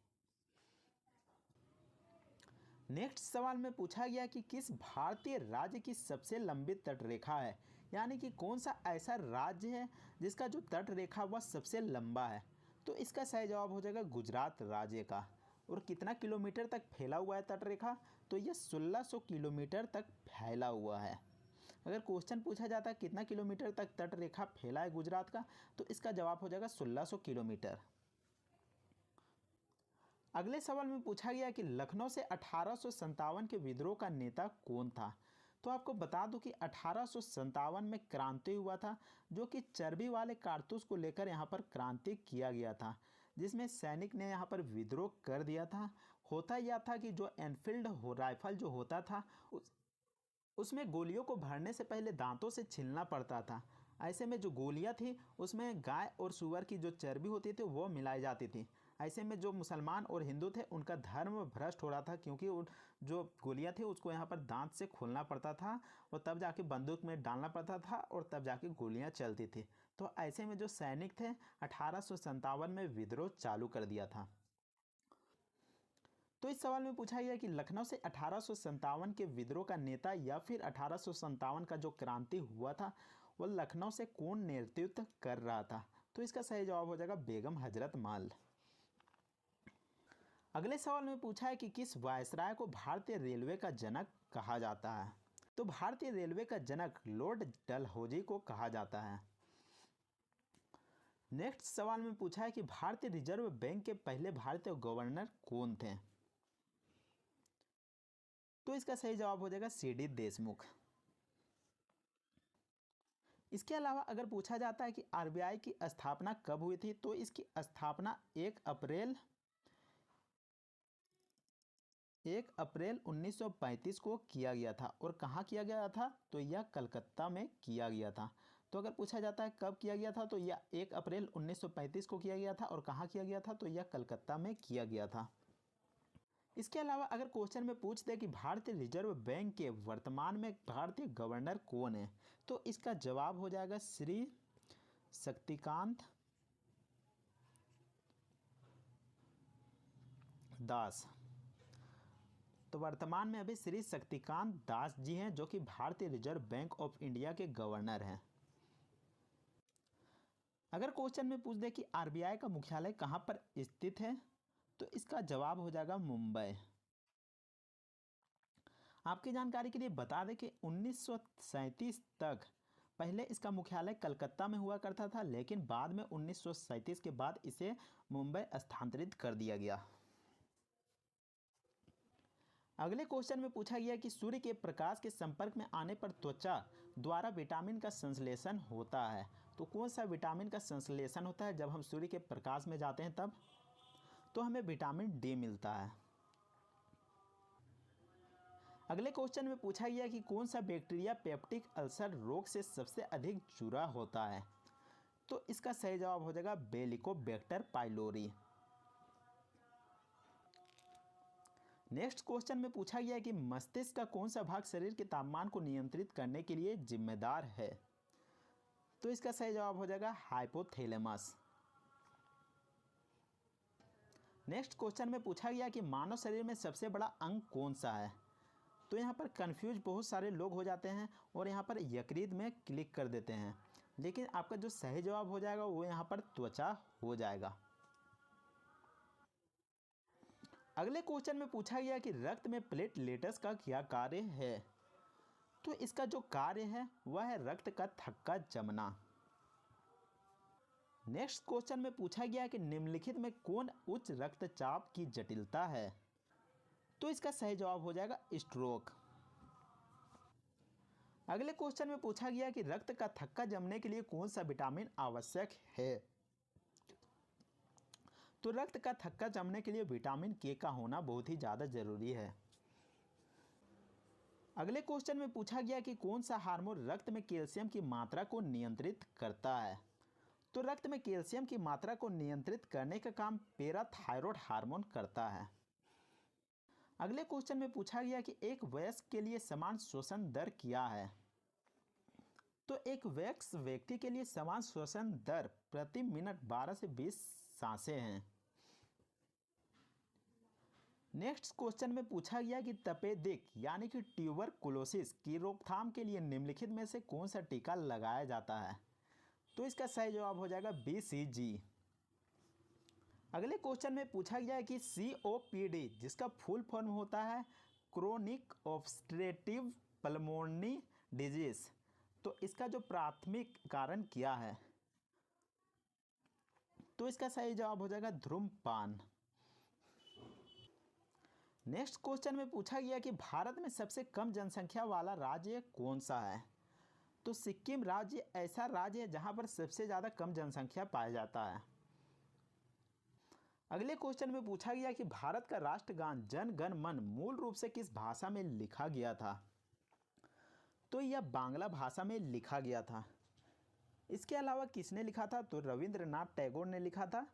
S1: नेक्स्ट सवाल में पूछा गया कि किस भारतीय राज्य की सबसे लंबी तटरेखा है, यानी कि कौन सा ऐसा राज्य है जिसका जो तटरेखा वह सबसे लंबा है? तो इसका सही जवाब हो जाएगा गुजरात राज्य का। और कितना किलोमीटर तक फैला हुआ है तटरेखा? तो यह 1600 किलोमीटर तक फैला हुआ है। अगर क्वेश्चन पूछा जाता है कितना किलोमीटर तक तटरेखा फैला है गुजरात का, तो इसका जवाब हो जाएगा 1600 किलोमीटर। अगले सवाल में पूछा गया कि लखनऊ से 1857 के विद्रोह का नेता कौन था? तो आपको बता दूं कि 1857 में क्रांति हुआ था, जो कि चर्बी वाले कारतूस को लेकर यहाँ पर क्रांति किया गया था, जिसमें सैनिक ने यहाँ पर विद्रोह कर दिया था। होता यह था कि जो एनफील्ड राइफल जो होता था उसमें गोलियों को भरने से पहले दांतों से छीलना पड़ता था। ऐसे में जो गोलियां थी उसमें गाय और सूअर की जो चर्बी होती थी वो मिलाई जाती थी। ऐसे में जो मुसलमान और हिंदू थे उनका धर्म भ्रष्ट हो रहा था, क्योंकि जो गोलियां थी उसको यहाँ पर दांत से खोलना पड़ता था और तब जाके बंदूक में डालना पड़ता था और तब जाके गोलियां चलती थी। तो ऐसे में जो सैनिक थे 1857 में विद्रोह चालू कर दिया था। तो इस सवाल में पूछा गया कि लखनऊ से 1857 के विद्रोह का नेता या फिर 1857 का जो क्रांति हुआ था वह लखनऊ से कौन नेतृत्व कर रहा था? तो इसका सही जवाब हो जाएगा बेगम हजरत महल। अगले सवाल में पूछा है कि किस वायसराय को भारतीय रेलवे का जनक कहा जाता है? तो भारतीय रेलवे का जनक लॉर्ड डलहौजी को कहा जाता है। नेक्स्ट सवाल में पूछा है कि भारतीय रिजर्व बैंक के पहले भारतीय गवर्नर कौन थे? तो इसका सही जवाब हो जाएगा सीडी देशमुख। इसके अलावा अगर पूछा जाता है कि आरबीआई की स्थापना कब हुई थी, तो इसकी स्थापना 1 अप्रैल 1935 को किया गया था। और कहाँ किया गया था? तो यह कलकत्ता में किया गया था। तो अगर पूछा जाता है कब किया गया था, तो यह 1 अप्रैल 1935 को किया गया था। और कहाँ किया गया था? तो यह कलकत्ता में किया गया था। इसके अलावा अगर क्वेश्चन में पूछ दे कि भारतीय रिजर्व बैंक के वर्तमान में भारतीय गवर्नर कौन है, तो इसका जवाब हो जाएगा श्री शक्तिकांत दास। तो वर्तमान में अभी श्री शक्तिकांत दास जी हैं, जो कि भारतीय रिजर्व बैंक ऑफ इंडिया के गवर्नर हैं। अगर क्वेश्चन में पूछ दे कि आरबीआई का मुख्यालय कहाँ पर स्थित है, तो इसका जवाब हो जाएगा मुंबई। आपकी जानकारी के लिए बता दें कि 1937 तक पहले इसका मुख्यालय कलकत्ता में हुआ करता था, लेकिन बाद में 1937 के बाद इसे मुंबई स्थानांतरित कर दिया गया। अगले क्वेश्चन में पूछा गया कि सूर्य के प्रकाश के संपर्क में आने पर त्वचा द्वारा विटामिन का संश्लेषण होता है। तो कौन सा विटामिन का संश्लेषण होता है जब हम सूर्य के प्रकाश में जाते हैं तब? तो हमें विटामिन डी मिलता है। अगले क्वेश्चन में पूछा गया कि कौन सा बैक्टीरिया पेप्टिक अल्सर रोग से सबसे अधिक जुड़ा होता है। तो इसका सही जवाब हो जाएगा बेलिकोबैक्टर पाइलोरी। नेक्स्ट क्वेश्चन में पूछा गया है कि मस्तिष्क का कौन सा भाग शरीर के तापमान को नियंत्रित करने के लिए जिम्मेदार है। तो इसका सही जवाब हो जाएगा हाइपोथैलेमस। नेक्स्ट क्वेश्चन में पूछा गया कि मानव शरीर में सबसे बड़ा अंग कौन सा है। तो यहाँ पर कंफ्यूज बहुत सारे लोग हो जाते हैं और यहाँ पर यकृत में क्लिक कर देते हैं, लेकिन आपका जो सही जवाब हो जाएगा वो यहाँ पर त्वचा हो जाएगा। अगले क्वेश्चन में पूछा गया कि रक्त में प्लेटलेट्स का क्या कार्य है। तो इसका जो कार्य है वह है रक्त का थक्का जमना। नेक्स्ट क्वेश्चन में पूछा गया कि निम्नलिखित में कौन उच्च रक्तचाप की जटिलता है। तो इसका सही जवाब हो जाएगा स्ट्रोक। अगले क्वेश्चन में पूछा गया कि रक्त का थक्का जमने के लिए कौन सा विटामिन आवश्यक है। तो रक्त का थक्का जमने के लिए विटामिन के का होना बहुत ही ज़्यादा जरूरी है। अगले क्वेश्चन में पूछा गया कि कौन सा हार्मोन रक्त में कैल्शियम की मात्रा को नियंत्रित करता है। तो रक्त में कैल्शियम की मात्रा को नियंत्रित करने का काम पैराथायरॉयड हार्मोन करता है। अगले क्वेश्चन में पूछा गया कि एक वयस्क के लिए समान श्वसन दर क्या है। तो एक वयस्क व्यक्ति के लिए समान श्वसन दर प्रति मिनट 12 से 20 सांसें हैं। नेक्स्ट क्वेश्चन में पूछा गया कि तपेदिक यानी कि ट्यूबरकुलोसिस की रोकथाम के लिए निम्नलिखित में से कौन सा टीका लगाया जाता है। तो इसका सही जवाब हो जाएगा BCG। अगले क्वेश्चन में पूछा गया है कि COPD जिसका फुल फॉर्म होता है क्रोनिक ऑब्स्ट्रक्टिव पल्मोनरी डिजीज, तो इसका जो प्राथमिक कारण क्या है। तो इसका सही जवाब हो जाएगा धूम्रपान। नेक्स्ट क्वेश्चन में पूछा गया कि भारत में सबसे कम जनसंख्या वाला राज्य कौन सा है। तो सिक्किम राज्य ऐसा राज्य है जहां पर सबसे ज़्यादा कम जनसंख्या पाया जाता है। अगले क्वेश्चन में पूछा गया कि भारत का राष्ट्रगान जन गण मन मूल रूप से किस भाषा में लिखा गया था। तो यह बांग्ला भाषा में लिखा गया था। इसके अलावा किसने लिखा था। तो रविंद्रनाथ टैगोर ने लिखा था।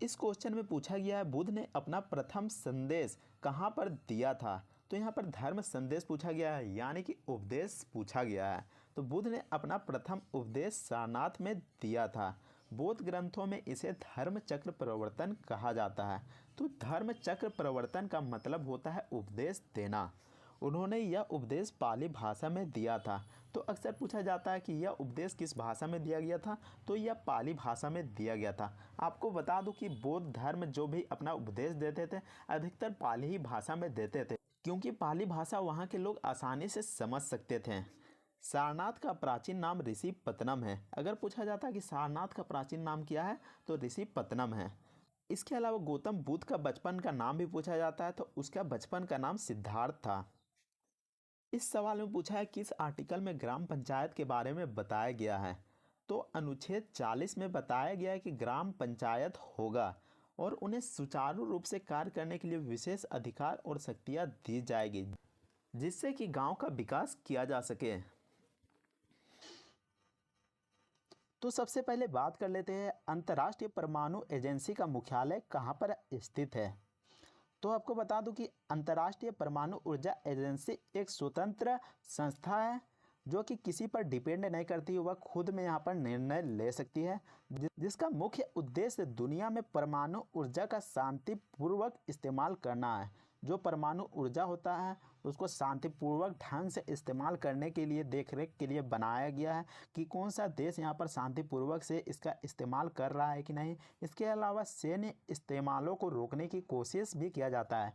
S1: इस क्वेश्चन में पूछा गया है बुद्ध ने अपना प्रथम संदेश कहाँ पर दिया था। तो यहाँ पर धर्म संदेश पूछा गया है, यानी कि उपदेश पूछा गया है। तो बुद्ध ने अपना प्रथम उपदेश सारनाथ में दिया था। बौद्ध ग्रंथों में इसे धर्म चक्र प्रवर्तन कहा जाता है। तो धर्म चक्र प्रवर्तन का मतलब होता है उपदेश देना। उन्होंने यह उपदेश पाली भाषा में दिया था। तो अक्सर पूछा जाता है कि यह उपदेश किस भाषा में दिया गया था। तो यह पाली भाषा में दिया गया था। आपको बता दूं कि बौद्ध धर्म जो भी अपना उपदेश देते थे अधिकतर पाली ही भाषा में देते थे, क्योंकि पाली भाषा वहाँ के लोग आसानी से समझ सकते थे। सारनाथ का प्राचीन नाम ऋषिपत्तनम है। अगर पूछा जाता है कि सारनाथ का प्राचीन नाम क्या है, तो ऋषिपत्तनम है। इसके अलावा गौतम बुद्ध का बचपन का नाम भी पूछा जाता है, तो उसका बचपन का नाम सिद्धार्थ था। इस सवाल में पूछा है किस आर्टिकल में ग्राम पंचायत के बारे में बताया गया है। तो अनुच्छेद 40 में बताया गया है कि ग्राम पंचायत होगा और उन्हें सुचारू रूप से कार्य करने के लिए विशेष अधिकार और शक्तियां दी जाएगी, जिससे कि गांव का विकास किया जा सके। तो सबसे पहले बात कर लेते हैं अंतर्राष्ट्रीय परमाणु एजेंसी का मुख्यालय कहाँ पर स्थित है। तो आपको बता दूं कि अंतर्राष्ट्रीय परमाणु ऊर्जा एजेंसी एक स्वतंत्र संस्था है जो कि किसी पर डिपेंड नहीं करती, वह खुद में यहाँ पर निर्णय ले सकती है, जिसका मुख्य उद्देश्य दुनिया में परमाणु ऊर्जा का शांतिपूर्वक इस्तेमाल करना है। जो परमाणु ऊर्जा होता है उसको शांतिपूर्वक ढंग से इस्तेमाल करने के लिए देखरेख के लिए बनाया गया है कि कौन सा देश यहाँ पर शांतिपूर्वक से इसका इस्तेमाल कर रहा है कि नहीं। इसके अलावा सैन्य इस्तेमालों को रोकने की कोशिश भी किया जाता है,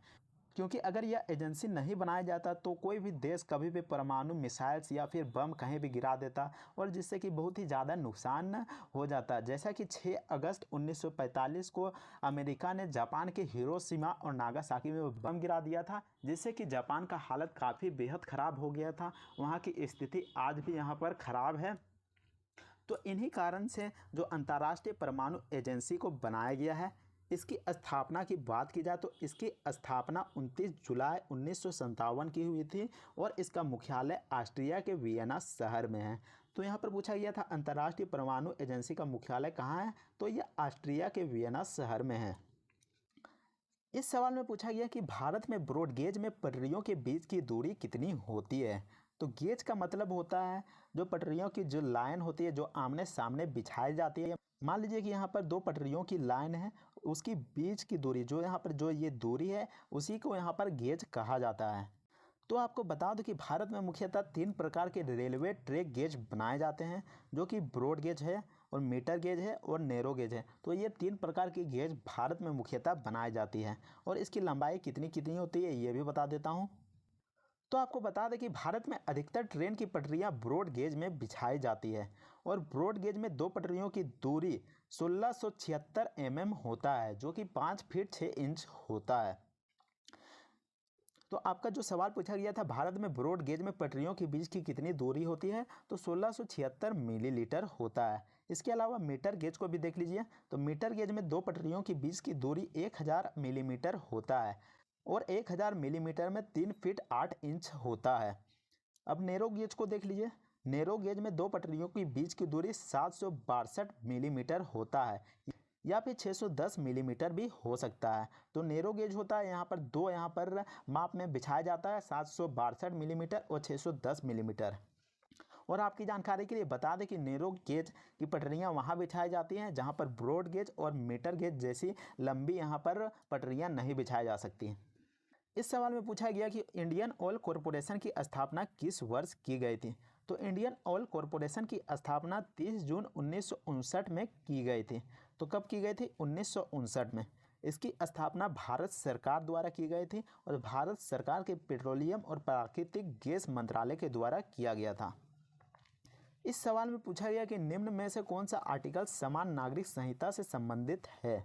S1: क्योंकि अगर यह एजेंसी नहीं बनाया जाता तो कोई भी देश कभी भी परमाणु मिसाइल्स या फिर बम कहीं भी गिरा देता, और जिससे कि बहुत ही ज़्यादा नुकसान हो जाता। जैसा कि 6 अगस्त 1945 को अमेरिका ने जापान के हिरोशिमा और नागासाकी में बम गिरा दिया था, जिससे कि जापान का हालत काफ़ी बेहद ख़राब हो गया था। वहाँ की स्थिति आज भी यहाँ पर ख़राब है। तो इन्हीं कारण से जो अंतर्राष्ट्रीय परमाणु एजेंसी को बनाया गया है, इसकी स्थापना की बात की जाए तो इसकी स्थापना 29 जुलाई 1957 की हुई थी और इसका मुख्यालय ऑस्ट्रिया के वियना शहर में है। तो यहाँ पर पूछा गया था अंतर्राष्ट्रीय परमाणु एजेंसी का मुख्यालय कहाँ है, तो यह ऑस्ट्रिया के वियना शहर में है। इस सवाल में पूछा गया कि भारत में ब्रॉड गेज में पटरियों के बीच की दूरी कितनी होती है। तो गेज का मतलब होता है जो पटरियों की जो लाइन होती है जो आमने सामने बिछाई जाती है। मान लीजिए कि यहाँ पर दो पटरियों की लाइन है, उसकी बीच की दूरी जो यहाँ पर जो ये दूरी है उसी को यहाँ पर गेज कहा जाता है। तो आपको बता दूं कि भारत में मुख्यतः 3 प्रकार के रेलवे ट्रैक गेज बनाए जाते हैं, जो कि ब्रॉड गेज है और मीटर गेज है और नैरो गेज है। तो ये 3 प्रकार की गेज भारत में मुख्यतः बनाई जाती है और इसकी लंबाई कितनी कितनी होती है ये भी बता देता हूँ। तो आपको बता दें कि भारत में अधिकतर ट्रेन की पटरियां ब्रॉड गेज में बिछाई जाती है और ब्रॉड गेज में दो पटरियों की दूरी 1676 mm होता है, जो कि 5 फीट 6 इंच होता है। तो आपका जो सवाल पूछा गया था भारत में ब्रॉड गेज में पटरियों के बीच की कितनी दूरी होती है, तो 1676 मिलीलीटर होता है। इसके अलावा मीटर गेज को भी देख लीजिए। तो मीटर गेज में दो पटरियों के बीच की दूरी 1000 मिलीमीटर होता है और 1000 मिलीमीटर में 3 फीट 8 इंच होता है। अब नैरो गेज को देख लीजिए। नैरो गेज में दो पटरियों के बीच की दूरी 762 मिलीमीटर होता है या फिर 610 मिलीमीटर भी हो सकता है। तो नैरो गेज होता है यहाँ पर दो यहाँ पर माप में बिछाया जाता है, 762 मिलीमीटर और 610 मिलीमीटर। और आपकी जानकारी के लिए बता दें कि नैरो गेज की पटरियां वहां बिछाई जाती हैं जहां पर ब्रॉड गेज और मीटर गेज जैसी लंबी यहां पर पटरियां नहीं बिछाई जा सकती। इस सवाल में पूछा गया कि इंडियन ऑयल कॉरपोरेशन की स्थापना किस वर्ष की गई थी। तो इंडियन ऑयल कॉरपोरेशन की स्थापना 30 जून 1959 में की गई थी। तो कब की गई थी? 1959 में। इसकी स्थापना भारत सरकार द्वारा की गई थी और भारत सरकार के पेट्रोलियम और प्राकृतिक गैस मंत्रालय के द्वारा किया गया था। इस सवाल में पूछा गया कि निम्न में से कौन सा आर्टिकल समान नागरिक संहिता से संबंधित है।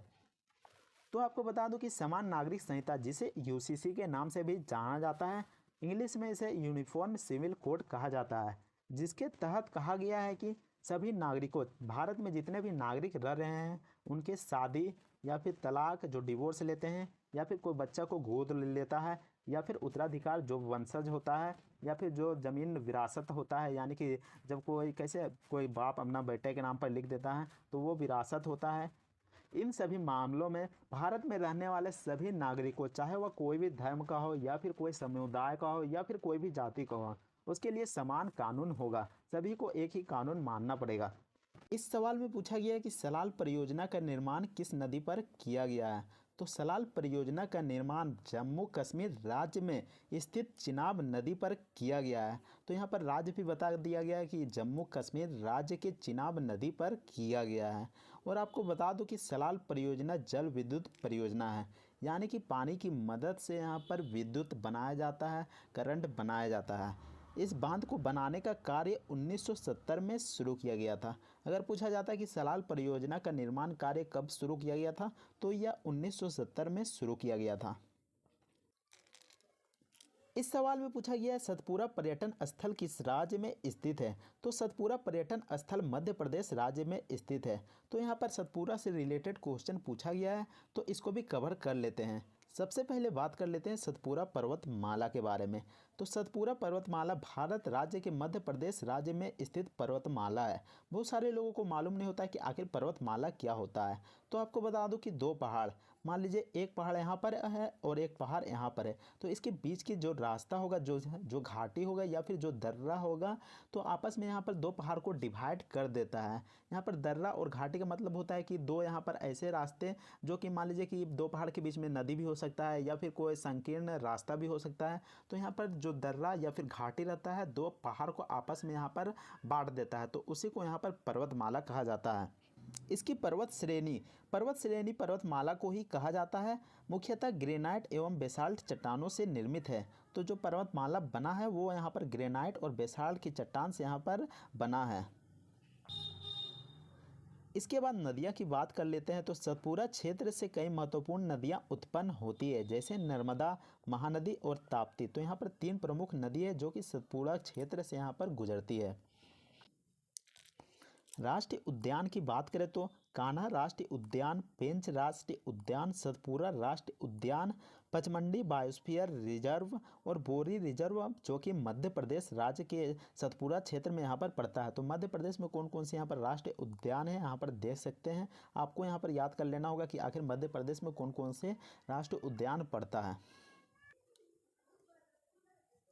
S1: तो आपको बता दूं कि समान नागरिक संहिता, जिसे यूसीसी के नाम से भी जाना जाता है, इंग्लिश में इसे यूनिफॉर्म सिविल कोड कहा जाता है, जिसके तहत कहा गया है कि सभी नागरिकों, भारत में जितने भी नागरिक रह रहे हैं, उनके शादी या फिर तलाक, जो डिवोर्स लेते हैं या फिर कोई बच्चा को गोद ले लेता है या फिर उत्तराधिकार जो वंशज होता है या फिर जो ज़मीन विरासत होता है, यानी कि जब कोई बाप अपना बेटे के नाम पर लिख देता है तो वो विरासत होता है। इन सभी मामलों में भारत में रहने वाले सभी नागरिकों, चाहे वह कोई भी धर्म का हो या फिर कोई समुदाय का हो या फिर कोई भी जाति का हो, उसके लिए समान कानून होगा। सभी को एक ही कानून मानना पड़ेगा। इस सवाल में पूछा गया है कि सलाल परियोजना का निर्माण किस नदी पर किया गया है। तो सलाल परियोजना का निर्माण जम्मू कश्मीर राज्य में स्थित चिनाब नदी पर किया गया है। तो यहाँ पर राज्य भी बता दिया गया है कि जम्मू कश्मीर राज्य के चिनाब नदी पर किया गया है। और आपको बता दूं कि सलाल परियोजना जल विद्युत परियोजना है, यानी कि पानी की मदद से यहाँ पर विद्युत बनाया जाता है, करंट बनाया जाता है। इस बांध को बनाने का कार्य 1970 में शुरू किया गया था। अगर पूछा जाता है कि सलाल परियोजना का निर्माण कार्य कब शुरू किया गया था, तो यह 1970 में शुरू किया गया था। इस सवाल में पूछा गया है सतपुरा पर्यटन स्थल किस राज्य में स्थित है। तो सतपुरा पर्यटन स्थल मध्य प्रदेश राज्य में स्थित है। तो यहाँ पर सतपुरा से रिलेटेड क्वेश्चन पूछा गया है, तो इसको भी कवर कर लेते हैं। सबसे पहले बात कर लेते हैं सतपुरा पर्वतमाला के बारे में। तो सतपुरा पर्वतमाला भारत राज्य के मध्य प्रदेश राज्य में स्थित पर्वतमाला है। बहुत सारे लोगों को मालूम नहीं होता है कि आखिर पर्वतमाला क्या होता है। तो आपको बता दूं कि दो पहाड़ मान लीजिए एक पहाड़ यहाँ पर है और एक पहाड़ यहाँ पर है, तो इसके बीच की जो रास्ता होगा, जो घाटी होगा या फिर जो दर्रा होगा, तो आपस में यहाँ पर दो पहाड़ को डिवाइड कर देता है। यहाँ पर दर्रा और घाटी का मतलब होता है कि दो यहाँ पर ऐसे रास्ते जो कि मान लीजिए कि दो पहाड़ के बीच में नदी भी हो सकता है या फिर कोई संकीर्ण रास्ता भी हो सकता है। तो यहाँ पर जो दर्रा या फिर घाटी रहता है, दो पहाड़ को आपस में यहाँ पर बांट देता है, तो उसी को यहाँ पर पर्वतमाला कहा जाता है। इसकी पर्वत श्रेणी पर्वतमाला को ही कहा जाता है। मुख्यतः ग्रेनाइट एवं बेसाल्ट चट्टानों से निर्मित है। तो जो पर्वतमाला बना है वो यहाँ पर ग्रेनाइट और बेसाल्ट की चट्टान से यहाँ पर बना है। इसके बाद नदियाँ की बात कर लेते हैं। तो सतपुरा क्षेत्र से कई महत्वपूर्ण नदियाँ उत्पन्न होती है, जैसे नर्मदा, महानदी और ताप्ती। तो यहाँ पर 3 प्रमुख नदी है जो कि सतपुरा क्षेत्र से यहाँ पर गुजरती है। राष्ट्रीय उद्यान की बात करें तो कान्हा राष्ट्रीय उद्यान, पेंच राष्ट्रीय उद्यान, सतपुरा राष्ट्रीय उद्यान, पचमंडी बायोस्फीयर रिजर्व और बोरी रिजर्व, जो कि मध्य प्रदेश राज्य के सतपुरा क्षेत्र में यहाँ पर पड़ता है। तो मध्य प्रदेश में कौन कौन से यहाँ पर राष्ट्रीय उद्यान है यहाँ पर देख सकते हैं। आपको यहाँ पर याद कर लेना होगा कि आखिर मध्य प्रदेश में कौन कौन से राष्ट्रीय उद्यान पड़ता है।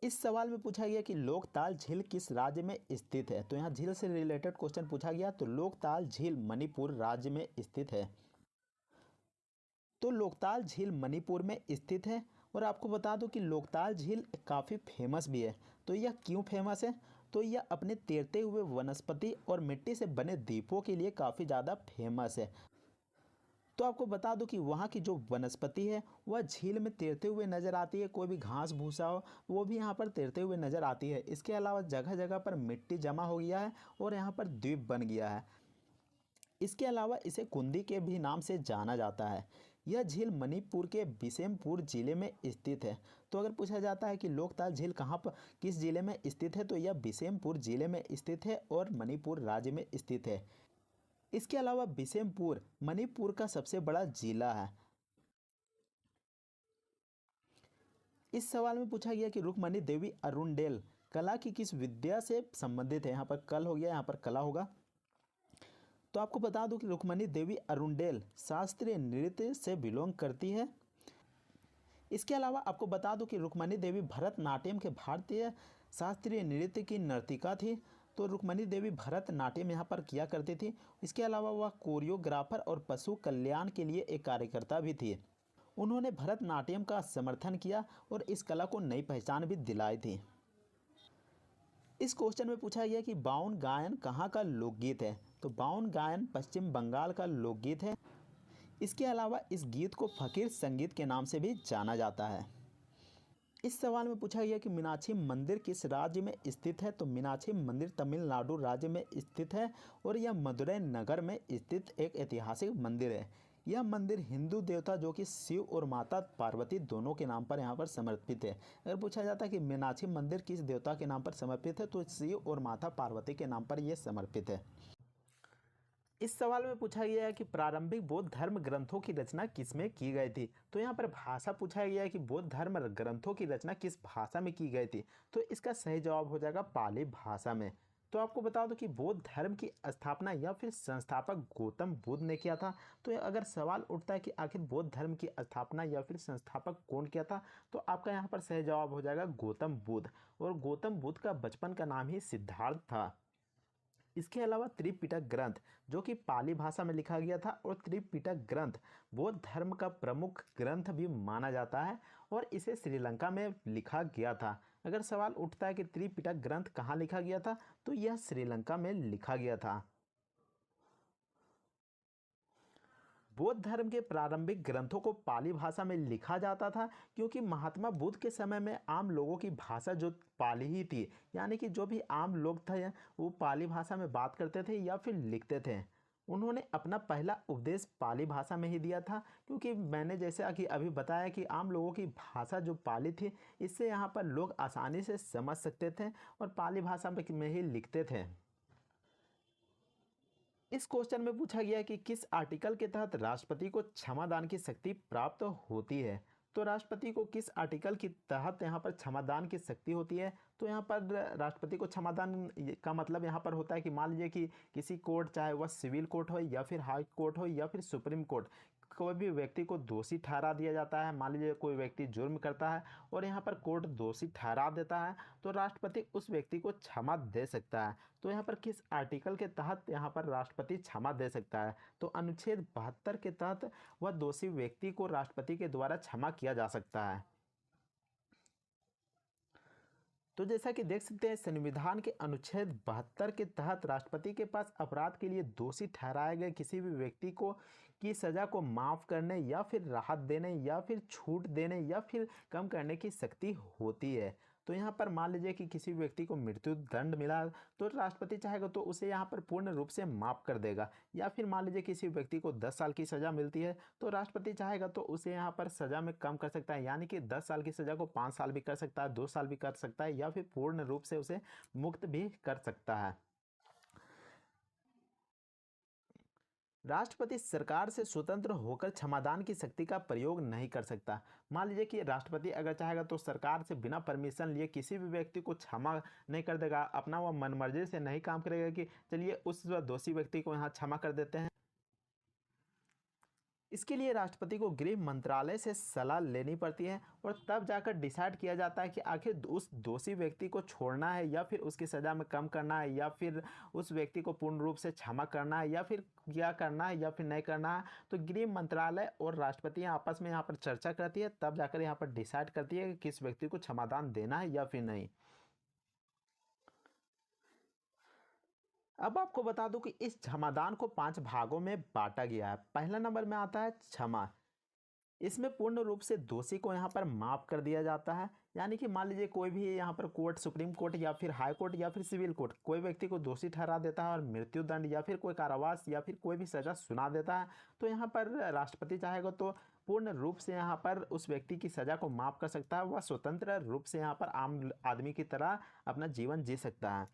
S1: इस सवाल में पूछा गया कि लोकताल झील किस राज्य में स्थित है। तो यहाँ झील से रिलेटेड क्वेश्चन पूछा गया। तो लोकताल झील मणिपुर राज्य में स्थित है। तो लोकताल झील मणिपुर में स्थित है। और आपको बता दूं कि लोकताल झील काफ़ी फेमस भी है। तो यह क्यों फेमस है? तो यह अपने तैरते हुए वनस्पति और मिट्टी से बने द्वीपों के लिए काफ़ी ज़्यादा फेमस है। तो आपको बता दूं कि वहाँ की जो वनस्पति है वह झील में तैरते हुए नज़र आती है। कोई भी घास भूसा हो वो भी यहाँ पर तैरते हुए नज़र आती है। इसके अलावा जगह जगह पर मिट्टी जमा हो गया है और यहाँ पर द्वीप बन गया है। इसके अलावा इसे कुंदी के भी नाम से जाना जाता है। यह झील मणिपुर के बिशेमपुर जिले में स्थित है। तो अगर पूछा जाता है कि लोकताल झील कहाँ पर किस जिले में स्थित है, तो यह बिशेमपुर जिले में स्थित है और मणिपुर राज्य में स्थित है। इसके अलावा बिशेमपुर मणिपुर का सबसे बड़ा जिला है। इस सवाल में पूछा गया कि रुक्मणी देवी अरुंडेल कला की किस विद्या से संबंधित है। यहाँ पर कल हो गया, यहाँ पर कला होगा। तो आपको बता दूं कि रुक्मणी देवी अरुंडेल शास्त्रीय नृत्य से बिलोंग करती है। इसके अलावा आपको बता दूं कि रुक्मणी देवी भरतनाट्यम के भारतीय शास्त्रीय नृत्य की नर्तिका थी। तो रुक्मणी देवी भरतनाट्यम यहाँ पर किया करती थी। इसके अलावा वह कोरियोग्राफर और पशु कल्याण के लिए एक कार्यकर्ता भी थी। उन्होंने भरतनाट्यम का समर्थन किया और इस कला को नई पहचान भी दिलाई थी। इस क्वेश्चन में पूछा गया कि बाउन गायन कहाँ का लोकगीत है। तो बाउन गायन पश्चिम बंगाल का लोकगीत है। इसके अलावा इस गीत को फकीर संगीत के नाम से भी जाना जाता है। इस सवाल में पूछा गया कि मीनाक्षी मंदिर किस राज्य में स्थित है। तो मीनाक्षी मंदिर तमिलनाडु राज्य में स्थित है और यह मदुरै नगर में स्थित एक ऐतिहासिक मंदिर है। यह मंदिर हिंदू देवता जो कि शिव और माता पार्वती दोनों के नाम पर यहाँ पर समर्पित है। अगर पूछा जाता है कि मीनाक्षी मंदिर किस देवता के नाम पर समर्पित है, तो शिव और माता पार्वती के नाम पर यह समर्पित है। इस सवाल में पूछा गया है कि प्रारंभिक बौद्ध धर्म ग्रंथों की रचना किसमें की गई थी। तो यहाँ पर भाषा पूछा गया है कि बौद्ध धर्म ग्रंथों की रचना किस भाषा में की गई थी। तो इसका सही जवाब हो जाएगा पाली भाषा में। तो आपको बता दो कि बौद्ध धर्म की स्थापना या फिर संस्थापक गौतम बुद्ध ने किया था। तो अगर सवाल उठता है कि आखिर बौद्ध धर्म की स्थापना या फिर संस्थापक कौन किया था, तो आपका यहाँ पर सही जवाब हो जाएगा गौतम बुद्ध। और गौतम बुद्ध का बचपन का नाम ही सिद्धार्थ था। इसके अलावा त्रिपिटक ग्रंथ जो कि पाली भाषा में लिखा गया था, और त्रिपिटक ग्रंथ बौद्ध धर्म का प्रमुख ग्रंथ भी माना जाता है और इसे श्रीलंका में लिखा गया था। अगर सवाल उठता है कि त्रिपिटक ग्रंथ कहाँ लिखा गया था, तो यह श्रीलंका में लिखा गया था। बौद्ध धर्म के प्रारंभिक ग्रंथों को पाली भाषा में लिखा जाता था क्योंकि महात्मा बुद्ध के समय में आम लोगों की भाषा जो पाली ही थी, यानी कि जो भी आम लोग थे वो पाली भाषा में बात करते थे या फिर लिखते थे। उन्होंने अपना पहला उपदेश पाली भाषा में ही दिया था, क्योंकि मैंने जैसे कि अभी बताया कि आम लोगों की भाषा जो पाली थी, इससे यहाँ पर लोग आसानी से समझ सकते थे और पाली भाषा में ही लिखते थे। इस क्वेश्चन में पूछा गया है कि किस आर्टिकल के तहत राष्ट्रपति को क्षमादान की शक्ति प्राप्त होती है। तो राष्ट्रपति को किस आर्टिकल के तहत यहाँ पर क्षमादान की शक्ति होती है। तो यहाँ पर राष्ट्रपति को क्षमादान का मतलब यहाँ पर होता है कि मान लीजिए कि किसी कोर्ट, चाहे वह सिविल कोर्ट हो या फिर हाई कोर्ट हो या फिर सुप्रीम कोर्ट, कोई भी व्यक्ति को दोषी ठहरा दिया जाता है, मान लीजिए कोई व्यक्ति जुर्म करता है और यहाँ पर कोर्ट दोषी ठहरा देता है, तो राष्ट्रपति उस व्यक्ति को क्षमा दे सकता है। तो यहाँ पर किस आर्टिकल के तहत यहाँ पर राष्ट्रपति क्षमा दे सकता है? तो अनुच्छेद 72 के तहत वह दोषी व्यक्ति को राष्ट्रपति के द्वारा क्षमा किया जा सकता है। तो जैसा कि देख सकते हैं, संविधान के अनुच्छेद 72 के तहत राष्ट्रपति के पास अपराध के लिए दोषी ठहराए गए किसी भी व्यक्ति को की सजा को माफ करने या फिर राहत देने या फिर छूट देने या फिर कम करने की शक्ति होती है। तो यहाँ पर मान लीजिए कि किसी व्यक्ति को मृत्यु दंड मिला, तो राष्ट्रपति चाहेगा तो उसे यहाँ पर पूर्ण रूप से माफ कर देगा। या फिर मान लीजिए किसी व्यक्ति को 10 साल की सज़ा मिलती है, तो राष्ट्रपति चाहेगा तो उसे यहाँ पर सज़ा में कम कर सकता है, यानी कि 10 साल की सज़ा को 5 साल भी कर सकता है, 2 साल भी कर सकता है, या फिर पूर्ण रूप से उसे मुक्त भी कर सकता है। राष्ट्रपति सरकार से स्वतंत्र होकर क्षमादान की शक्ति का प्रयोग नहीं कर सकता। मान लीजिए कि राष्ट्रपति अगर चाहेगा तो सरकार से बिना परमिशन लिए किसी भी व्यक्ति को क्षमा नहीं कर देगा, अपना वह मनमर्जी से नहीं काम करेगा कि चलिए उस दोषी व्यक्ति को यहाँ क्षमा कर देते हैं। इसके लिए राष्ट्रपति को गृह मंत्रालय से सलाह लेनी पड़ती है और तब जाकर डिसाइड किया जाता है कि आखिर उस दोषी व्यक्ति को छोड़ना है या फिर उसकी सज़ा में कम करना है, या फिर उस व्यक्ति को पूर्ण रूप से क्षमा करना है, या फिर क्या करना है या फिर नहीं करना है। तो गृह मंत्रालय और राष्ट्रपति आपस में यहाँ पर चर्चा करती है, तब जाकर यहाँ पर डिसाइड करती है कि किस व्यक्ति को क्षमादान देना है या फिर नहीं। अब आपको बता दूं कि इस क्षमादान को 5 भागों में बांटा गया है। पहला नंबर में आता है क्षमा। इसमें पूर्ण रूप से दोषी को यहाँ पर माफ कर दिया जाता है, यानी कि मान लीजिए कोई भी यहाँ पर कोर्ट, सुप्रीम कोर्ट या फिर हाई कोर्ट या फिर सिविल कोर्ट कोई व्यक्ति को दोषी ठहरा देता है और मृत्यु दंड या फिर कोई कारावास या फिर कोई भी सजा सुना देता है, तो यहाँ पर राष्ट्रपति चाहेगा तो पूर्ण रूप से यहाँ पर उस व्यक्ति की सजा को माफ कर सकता है। वह स्वतंत्र रूप से यहाँ पर आम आदमी की तरह अपना जीवन जी सकता है।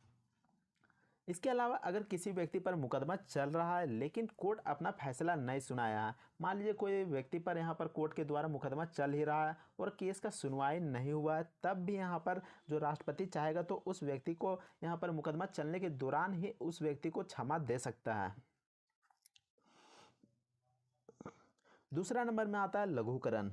S1: इसके अलावा अगर किसी व्यक्ति पर मुकदमा चल रहा है लेकिन कोर्ट अपना फैसला नहीं सुनाया है, मान लीजिए कोई व्यक्ति पर यहाँ पर कोर्ट के द्वारा मुकदमा चल ही रहा है और केस का सुनवाई नहीं हुआ है, तब भी यहाँ पर जो राष्ट्रपति चाहेगा तो उस व्यक्ति को यहाँ पर मुकदमा चलने के दौरान ही उस व्यक्ति को क्षमा दे सकता है। दूसरा नंबर में आता है लघुकरण।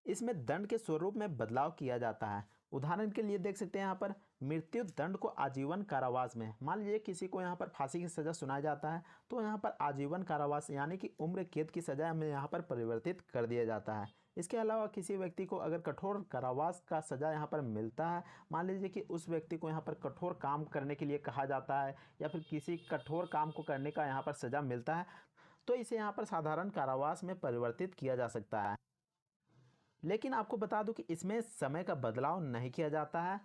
S1: इसमें दंड के स्वरूप में बदलाव किया जाता है। उदाहरण के लिए देख सकते हैं यहाँ पर मृत्यु दंड को आजीवन कारावास में, मान लीजिए किसी को यहाँ पर फांसी की सज़ा सुनाया जाता है, तो यहाँ पर आजीवन कारावास यानी कि उम्र कैद की सज़ा में यहाँ पर परिवर्तित कर दिया जाता है। इसके अलावा किसी व्यक्ति को अगर कठोर कारावास का सज़ा यहाँ पर मिलता है, मान लीजिए कि उस व्यक्ति को यहाँ पर कठोर काम करने के लिए कहा जाता है या फिर किसी कठोर काम को करने का यहाँ पर सज़ा मिलता है, तो इसे यहाँ पर साधारण कारावास में परिवर्तित किया जा सकता है। लेकिन आपको बता दूं कि इसमें समय का बदलाव नहीं किया जाता है।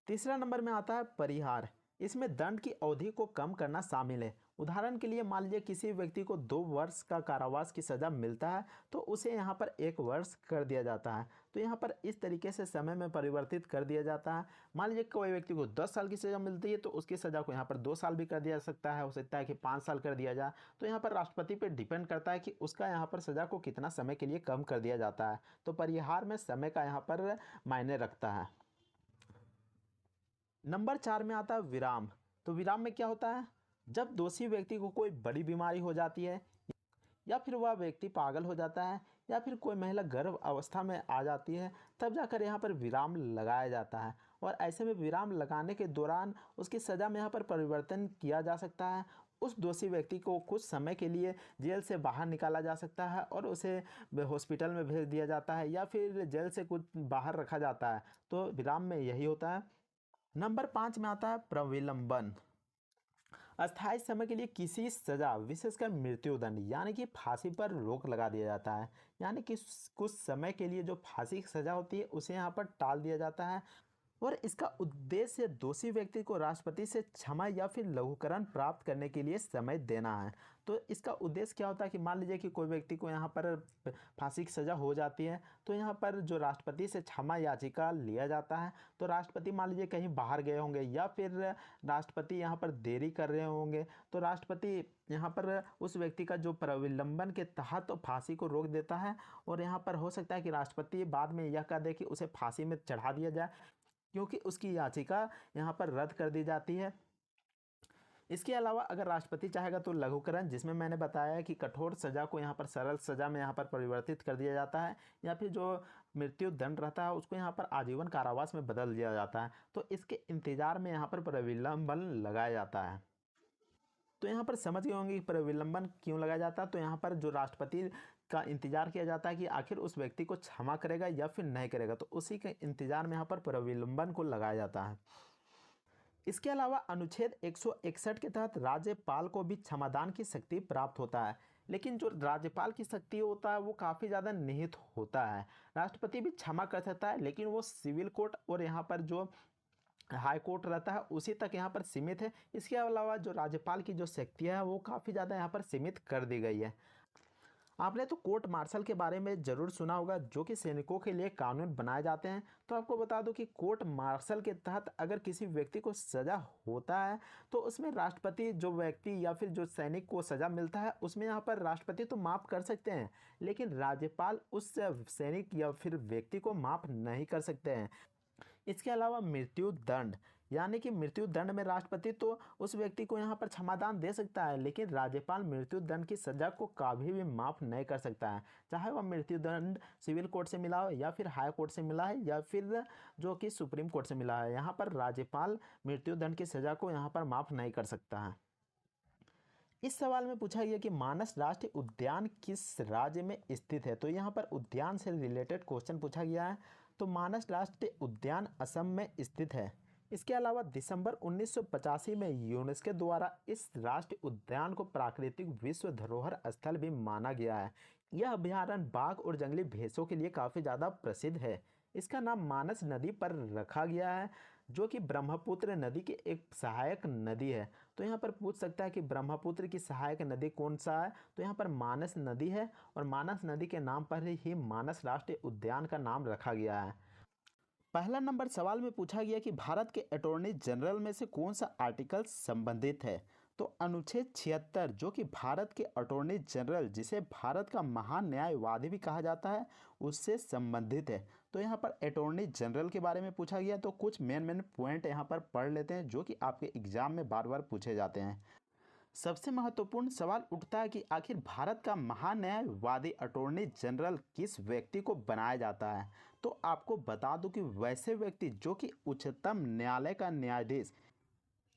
S1: तीसरा नंबर में आता है परिहार। इसमें दंड की अवधि को कम करना शामिल है। उदाहरण के लिए मान लीजिए किसी व्यक्ति को 2 वर्ष का कारावास की सज़ा मिलता है, तो उसे यहाँ पर 1 वर्ष कर दिया जाता है। तो यहाँ पर इस तरीके से समय में परिवर्तित कर दिया जाता है। मान लीजिए कोई व्यक्ति को 10 साल की सज़ा मिलती है, तो उसकी सज़ा को यहाँ पर 2 साल भी कर दिया जा सकता है, हो सकता है कि 5 साल कर दिया जाए। तो यहाँ पर राष्ट्रपति पर डिपेंड करता है कि उसका यहाँ पर सज़ा को कितना समय के लिए कम कर दिया जाता है। तो परिहार में समय का यहाँ पर मायने रखता है। नंबर 4 में आता है विराम। तो विराम में क्या होता है? जब दोषी व्यक्ति को कोई बड़ी बीमारी हो जाती है, या फिर वह व्यक्ति पागल हो जाता है, या फिर कोई महिला गर्भ अवस्था में आ जाती है, तब जाकर यहाँ पर विराम लगाया जाता है। और ऐसे में विराम लगाने के दौरान उसकी सज़ा में यहाँ पर परिवर्तन किया जा सकता है। उस दोषी व्यक्ति को कुछ समय के लिए जेल से बाहर निकाला जा सकता है और उसे हॉस्पिटल में भेज दिया जाता है, या फिर जेल से कुछ बाहर रखा जाता है। तो विराम में यही होता है। नंबर 5 में आता है प्रविलंबन। अस्थायी समय के लिए किसी सजा, विशेषकर मृत्युदंड यानी कि फांसी पर रोक लगा दिया जाता है, यानी कि कुछ समय के लिए जो फांसी की सजा होती है उसे यहाँ पर टाल दिया जाता है। और इसका उद्देश्य दोषी व्यक्ति को राष्ट्रपति से क्षमा या फिर लघुकरण प्राप्त करने के लिए समय देना है। तो इसका उद्देश्य क्या होता है कि मान लीजिए कि कोई व्यक्ति को यहाँ पर फांसी की सज़ा हो जाती है, तो यहाँ पर जो राष्ट्रपति से क्षमा याचिका लिया जाता है, तो राष्ट्रपति मान लीजिए कहीं बाहर गए होंगे या फिर राष्ट्रपति यहाँ पर देरी कर रहे होंगे, तो राष्ट्रपति यहाँ पर उस व्यक्ति का जो प्रविलंबन के तहत तो फांसी को रोक देता है। और यहाँ पर हो सकता है कि राष्ट्रपति बाद में यह कह दे कि उसे फांसी में चढ़ा दिया जाए, क्योंकि उसकी याचिका यहाँ पर रद्द कर दी जाती है। इसके अलावा अगर राष्ट्रपति चाहेगा तो लघुकरण, जिसमें मैंने बताया कि कठोर सजा को यहाँ पर सरल सजा में यहाँ पर परिवर्तित कर दिया जाता है, या फिर जो मृत्यु दंड रहता है उसको यहाँ पर आजीवन कारावास में बदल दिया जाता है। तो इसके इंतजार में यहाँ पर प्रविलंबन लगाया जाता है। तो यहाँ पर समझ गए होंगे कि प्रविलंबन क्यों लगाया जाता है। तो यहाँ पर जो राष्ट्रपति का इंतजार किया जाता है कि आखिर उस व्यक्ति को क्षमा करेगा या फिर नहीं करेगा, तो उसी के इंतजार में यहाँ पर प्रविलंबन को लगाया जाता है। इसके अलावा अनुच्छेद 161 के तहत राज्यपाल को भी क्षमादान की शक्ति प्राप्त होता है, लेकिन जो राज्यपाल की शक्ति होता है वो काफ़ी ज़्यादा निहित होता है। राष्ट्रपति भी क्षमा कर सकता है, लेकिन वो सिविल कोर्ट और यहाँ पर जो हाई कोर्ट रहता है उसी तक यहाँ पर सीमित है। इसके अलावा जो राज्यपाल की जो शक्तियाँ है वो काफ़ी ज़्यादा यहाँ पर सीमित कर दी गई है। आपने तो कोर्ट मार्शल के बारे में ज़रूर सुना होगा, जो कि सैनिकों के लिए कानून बनाए जाते हैं। तो आपको बता दूं कि कोर्ट मार्शल के तहत अगर किसी व्यक्ति को सज़ा होता है तो उसमें राष्ट्रपति, जो व्यक्ति या फिर जो सैनिक को सज़ा मिलता है उसमें यहाँ पर राष्ट्रपति तो माफ़ कर सकते हैं, लेकिन राज्यपाल उस सैनिक या फिर व्यक्ति को माफ़ नहीं कर सकते हैं। इसके अलावा मृत्यु दंड, यानी कि मृत्यु दंड में राष्ट्रपति तो उस व्यक्ति को यहाँ पर क्षमादान दे सकता है, लेकिन राज्यपाल मृत्यु दंड की सजा को कभी भी माफ़ नहीं कर सकता है, चाहे वह मृत्यु दंड सिविल कोर्ट से मिला हो या फिर हाई कोर्ट से मिला है या फिर जो कि सुप्रीम कोर्ट से मिला है। यहाँ पर राज्यपाल मृत्यु दंड की सजा को यहाँ पर माफ़ नहीं कर सकता है। इस सवाल में पूछा गया कि मानस राष्ट्रीय उद्यान किस राज्य में स्थित है। तो यहाँ पर उद्यान से रिलेटेड क्वेश्चन पूछा गया है। तो मानस राष्ट्रीय उद्यान असम में स्थित है। इसके अलावा दिसंबर 1985 में यूनेस्को द्वारा इस राष्ट्रीय उद्यान को प्राकृतिक विश्व धरोहर स्थल भी माना गया है। यह अभयारण्य बाघ और जंगली भैंसों के लिए काफ़ी ज़्यादा प्रसिद्ध है। इसका नाम मानस नदी पर रखा गया है, जो कि ब्रह्मपुत्र नदी की एक सहायक नदी है। तो यहाँ पर पूछ सकता है कि ब्रह्मपुत्र की सहायक नदी कौन सा है। तो यहाँ पर मानस नदी है, और मानस नदी के नाम पर ही मानस राष्ट्रीय उद्यान का नाम रखा गया है। पहला नंबर सवाल में पूछा गया कि भारत के अटॉर्नी जनरल में से कौन सा आर्टिकल संबंधित है। तो अनुच्छेद 76, जो कि भारत के अटॉर्नी जनरल, जिसे भारत का महान न्यायवादी भी कहा जाता है, उससे संबंधित है। तो यहाँ पर अटॉर्नी जनरल के बारे में पूछा गया। तो कुछ मेन पॉइंट यहाँ पर पढ़ लेते हैं, जो कि आपके एग्जाम में बार बार पूछे जाते हैं। सबसे महत्वपूर्ण सवाल उठता है कि आखिर भारत का महान न्यायवादी अटॉर्नी जनरल किस व्यक्ति को बनाया जाता है। तो आपको बता दूं कि वैसे व्यक्ति जो कि उच्चतम न्यायालय का न्यायाधीश,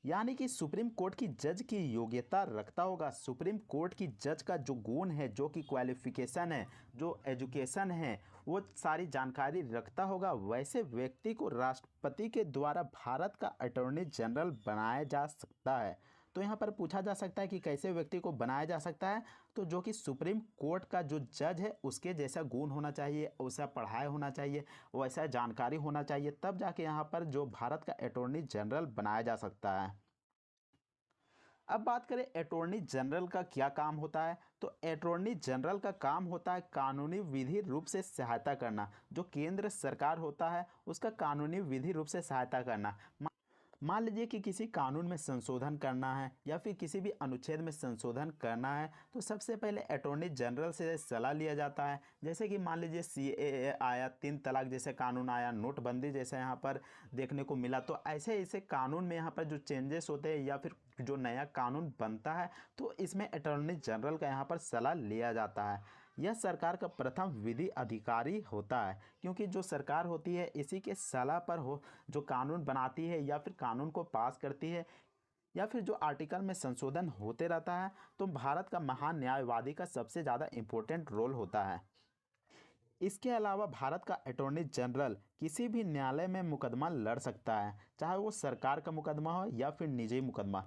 S1: यानी कि सुप्रीम कोर्ट की जज की योग्यता रखता होगा, सुप्रीम कोर्ट की जज का जो गुण है, जो कि क्वालिफिकेशन है, जो एजुकेशन है, वो सारी जानकारी रखता होगा, वैसे व्यक्ति को राष्ट्रपति के द्वारा भारत का अटॉर्नी जनरल बनाया जा सकता है। तो यहाँ पर पूछा जा सकता है कि कैसे व्यक्ति को बनाया जा सकता है। तो जो कि सुप्रीम कोर्ट का जो जज है उसके जैसा गुण होना चाहिए, वैसा पढ़ाई होना चाहिए, वैसा जानकारी होना चाहिए, तब जाके यहाँ पर जो भारत का अटॉर्नी जनरल बनाया जा सकता है। अब बात करें अटॉर्नी जनरल का क्या काम होता है। तो अटॉर्नी जनरल का काम होता है कानूनी विधि रूप से सहायता करना। जो केंद्र सरकार होता है उसका कानूनी विधि रूप से सहायता करना। मान लीजिए कि किसी कानून में संशोधन करना है या फिर किसी भी अनुच्छेद में संशोधन करना है, तो सबसे पहले अटॉर्नी जनरल से सलाह लिया जाता है। जैसे कि मान लीजिए CAA आया, 3 तलाक जैसे कानून आया, नोटबंदी जैसे यहाँ पर देखने को मिला। तो ऐसे ऐसे कानून में यहाँ पर जो चेंजेस होते हैं या फिर जो नया कानून बनता है, तो इसमें अटॉर्नी जनरल का यहाँ पर सलाह लिया जाता है। यह सरकार का प्रथम विधि अधिकारी होता है, क्योंकि जो सरकार होती है इसी के सलाह पर हो जो कानून बनाती है या फिर कानून को पास करती है, या फिर जो आर्टिकल में संशोधन होते रहता है। तो भारत का महान न्यायवादी का सबसे ज़्यादा इम्पोर्टेंट रोल होता है। इसके अलावा भारत का अटॉर्नी जनरल किसी भी न्यायालय में मुकदमा लड़ सकता है, चाहे वो सरकार का मुकदमा हो या फिर निजी मुकदमा।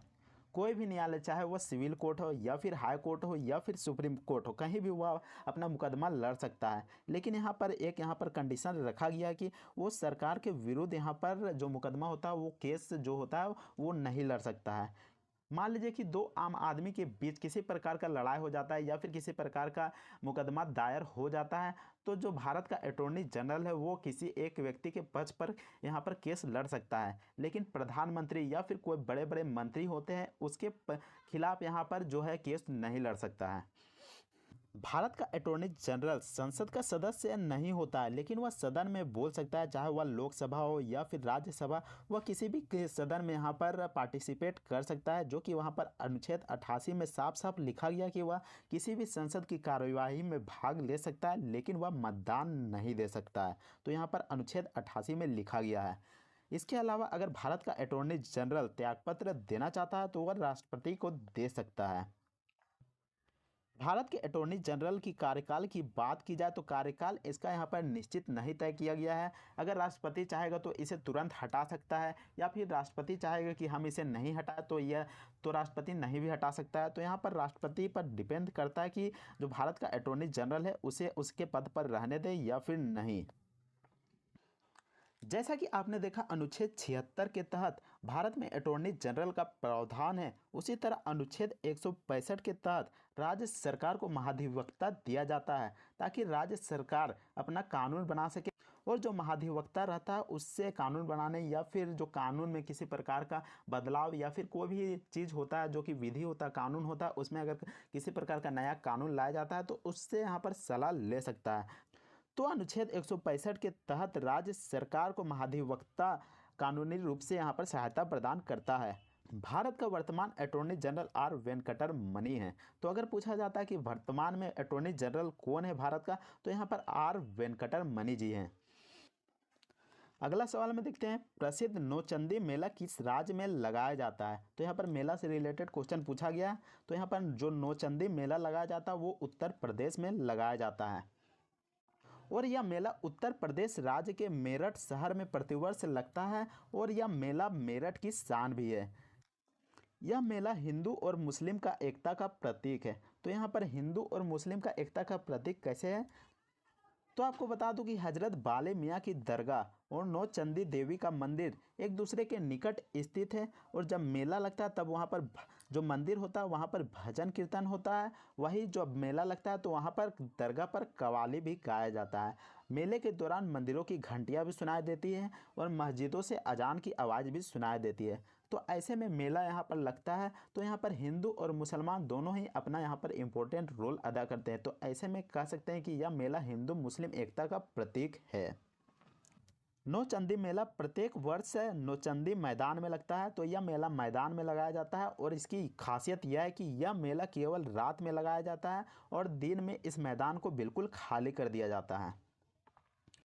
S1: कोई भी न्यायालय, चाहे वह सिविल कोर्ट हो या फिर हाई कोर्ट हो या फिर सुप्रीम कोर्ट हो, कहीं भी वह अपना मुकदमा लड़ सकता है। लेकिन यहाँ पर एक कंडीशन रखा गया कि वो सरकार के विरुद्ध यहाँ पर जो मुकदमा होता है, वो केस जो होता है वो नहीं लड़ सकता है। मान लीजिए कि 2 आम आदमी के बीच किसी प्रकार का लड़ाई हो जाता है या फिर किसी प्रकार का मुकदमा दायर हो जाता है, तो जो भारत का अटॉर्नी जनरल है वो किसी एक व्यक्ति के पक्ष पर यहाँ पर केस लड़ सकता है। लेकिन प्रधानमंत्री या फिर कोई बड़े बड़े मंत्री होते हैं, उसके खिलाफ यहाँ पर जो है केस नहीं लड़ सकता है। भारत का अटॉर्नी जनरल संसद का सदस्य नहीं होता है, लेकिन वह सदन में बोल सकता है, चाहे वह लोकसभा हो या फिर राज्यसभा। वह किसी भी सदन में यहाँ पर पार्टिसिपेट कर सकता है, जो कि वहाँ पर अनुच्छेद 88 में साफ साफ लिखा गया कि वह किसी भी संसद की कार्यवाही में भाग ले सकता है, लेकिन वह मतदान नहीं दे सकता है। तो यहाँ पर अनुच्छेद 88 में लिखा गया है। इसके अलावा अगर भारत का अटॉर्नी जनरल त्यागपत्र देना चाहता है तो वह राष्ट्रपति को दे सकता है। भारत के अटॉर्नी जनरल की कार्यकाल की बात की जाए तो कार्यकाल इसका यहाँ पर निश्चित नहीं तय किया गया है। अगर राष्ट्रपति चाहेगा तो इसे तुरंत हटा सकता है, या फिर राष्ट्रपति चाहेगा कि हम इसे नहीं हटाए तो राष्ट्रपति नहीं भी हटा सकता है। तो यहाँ पर राष्ट्रपति पर डिपेंड करता है कि जो भारत का अटॉर्नी जनरल है उसे उसके पद पर रहने दे या फिर नहीं। जैसा कि आपने देखा अनुच्छेद 76 के तहत भारत में अटॉर्नी जनरल का प्रावधान है, उसी तरह अनुच्छेद 165 के तहत राज्य सरकार को महाधिवक्ता दिया जाता है, ताकि राज्य सरकार अपना कानून बना सके। और जो महाधिवक्ता रहता है उससे कानून बनाने या फिर जो कानून में किसी प्रकार का बदलाव या फिर कोई भी चीज़ होता है जो कि विधि होता है, कानून होता है, उसमें अगर किसी प्रकार का नया कानून लाया जाता है तो उससे यहाँ पर सलाह ले सकता है। तो अनुच्छेद 165 के तहत राज्य सरकार को महाधिवक्ता कानूनी रूप से यहाँ पर सहायता प्रदान करता है। भारत का वर्तमान अटॉर्नी जनरल आर वेंकटर मनी है। तो अगर पूछा जाता है कि वर्तमान में अटॉर्नी जनरल कौन है भारत का, तो यहाँ पर आर वेंकटर मनी जी हैं। अगला सवाल में देखते हैं, प्रसिद्ध नौचंदी मेला किस राज्य में लगाया जाता है। तो यहाँ पर मेला से रिलेटेड क्वेश्चन पूछा गया। तो यहाँ पर जो नौचंदी मेला लगाया जाता है वो उत्तर प्रदेश में लगाया जाता है, और यह मेला उत्तर प्रदेश राज्य के मेरठ शहर में प्रतिवर्ष लगता है, और यह मेला मेरठ की शान भी है। यह मेला हिंदू और मुस्लिम का एकता का प्रतीक है। तो यहाँ पर हिंदू और मुस्लिम का एकता का प्रतीक कैसे है, तो आपको बता दूं कि हजरत बाले मियाँ की दरगाह और नौचंदी देवी का मंदिर एक दूसरे के निकट स्थित है, और जब मेला लगता है तब वहाँ पर जो मंदिर होता है वहाँ पर भजन कीर्तन होता है। वही जब मेला लगता है तो वहाँ पर दरगाह पर कव्वाली भी गाया जाता है। मेले के दौरान मंदिरों की घंटियाँ भी सुनाई देती हैं और मस्जिदों से अजान की आवाज़ भी सुनाई देती है। तो ऐसे में मेला यहाँ पर लगता है, तो यहाँ पर हिंदू और मुसलमान दोनों ही अपना यहाँ पर इम्पोर्टेंट रोल अदा करते हैं। तो ऐसे में कह सकते हैं कि यह मेला हिंदू मुस्लिम एकता का प्रतीक है। नौचंदी मेला प्रत्येक वर्ष नौचंदी मैदान में लगता है। तो यह मेला मैदान में लगाया जाता है, और इसकी खासियत यह है कि यह मेला केवल रात में लगाया जाता है और दिन में इस मैदान को बिल्कुल खाली कर दिया जाता है।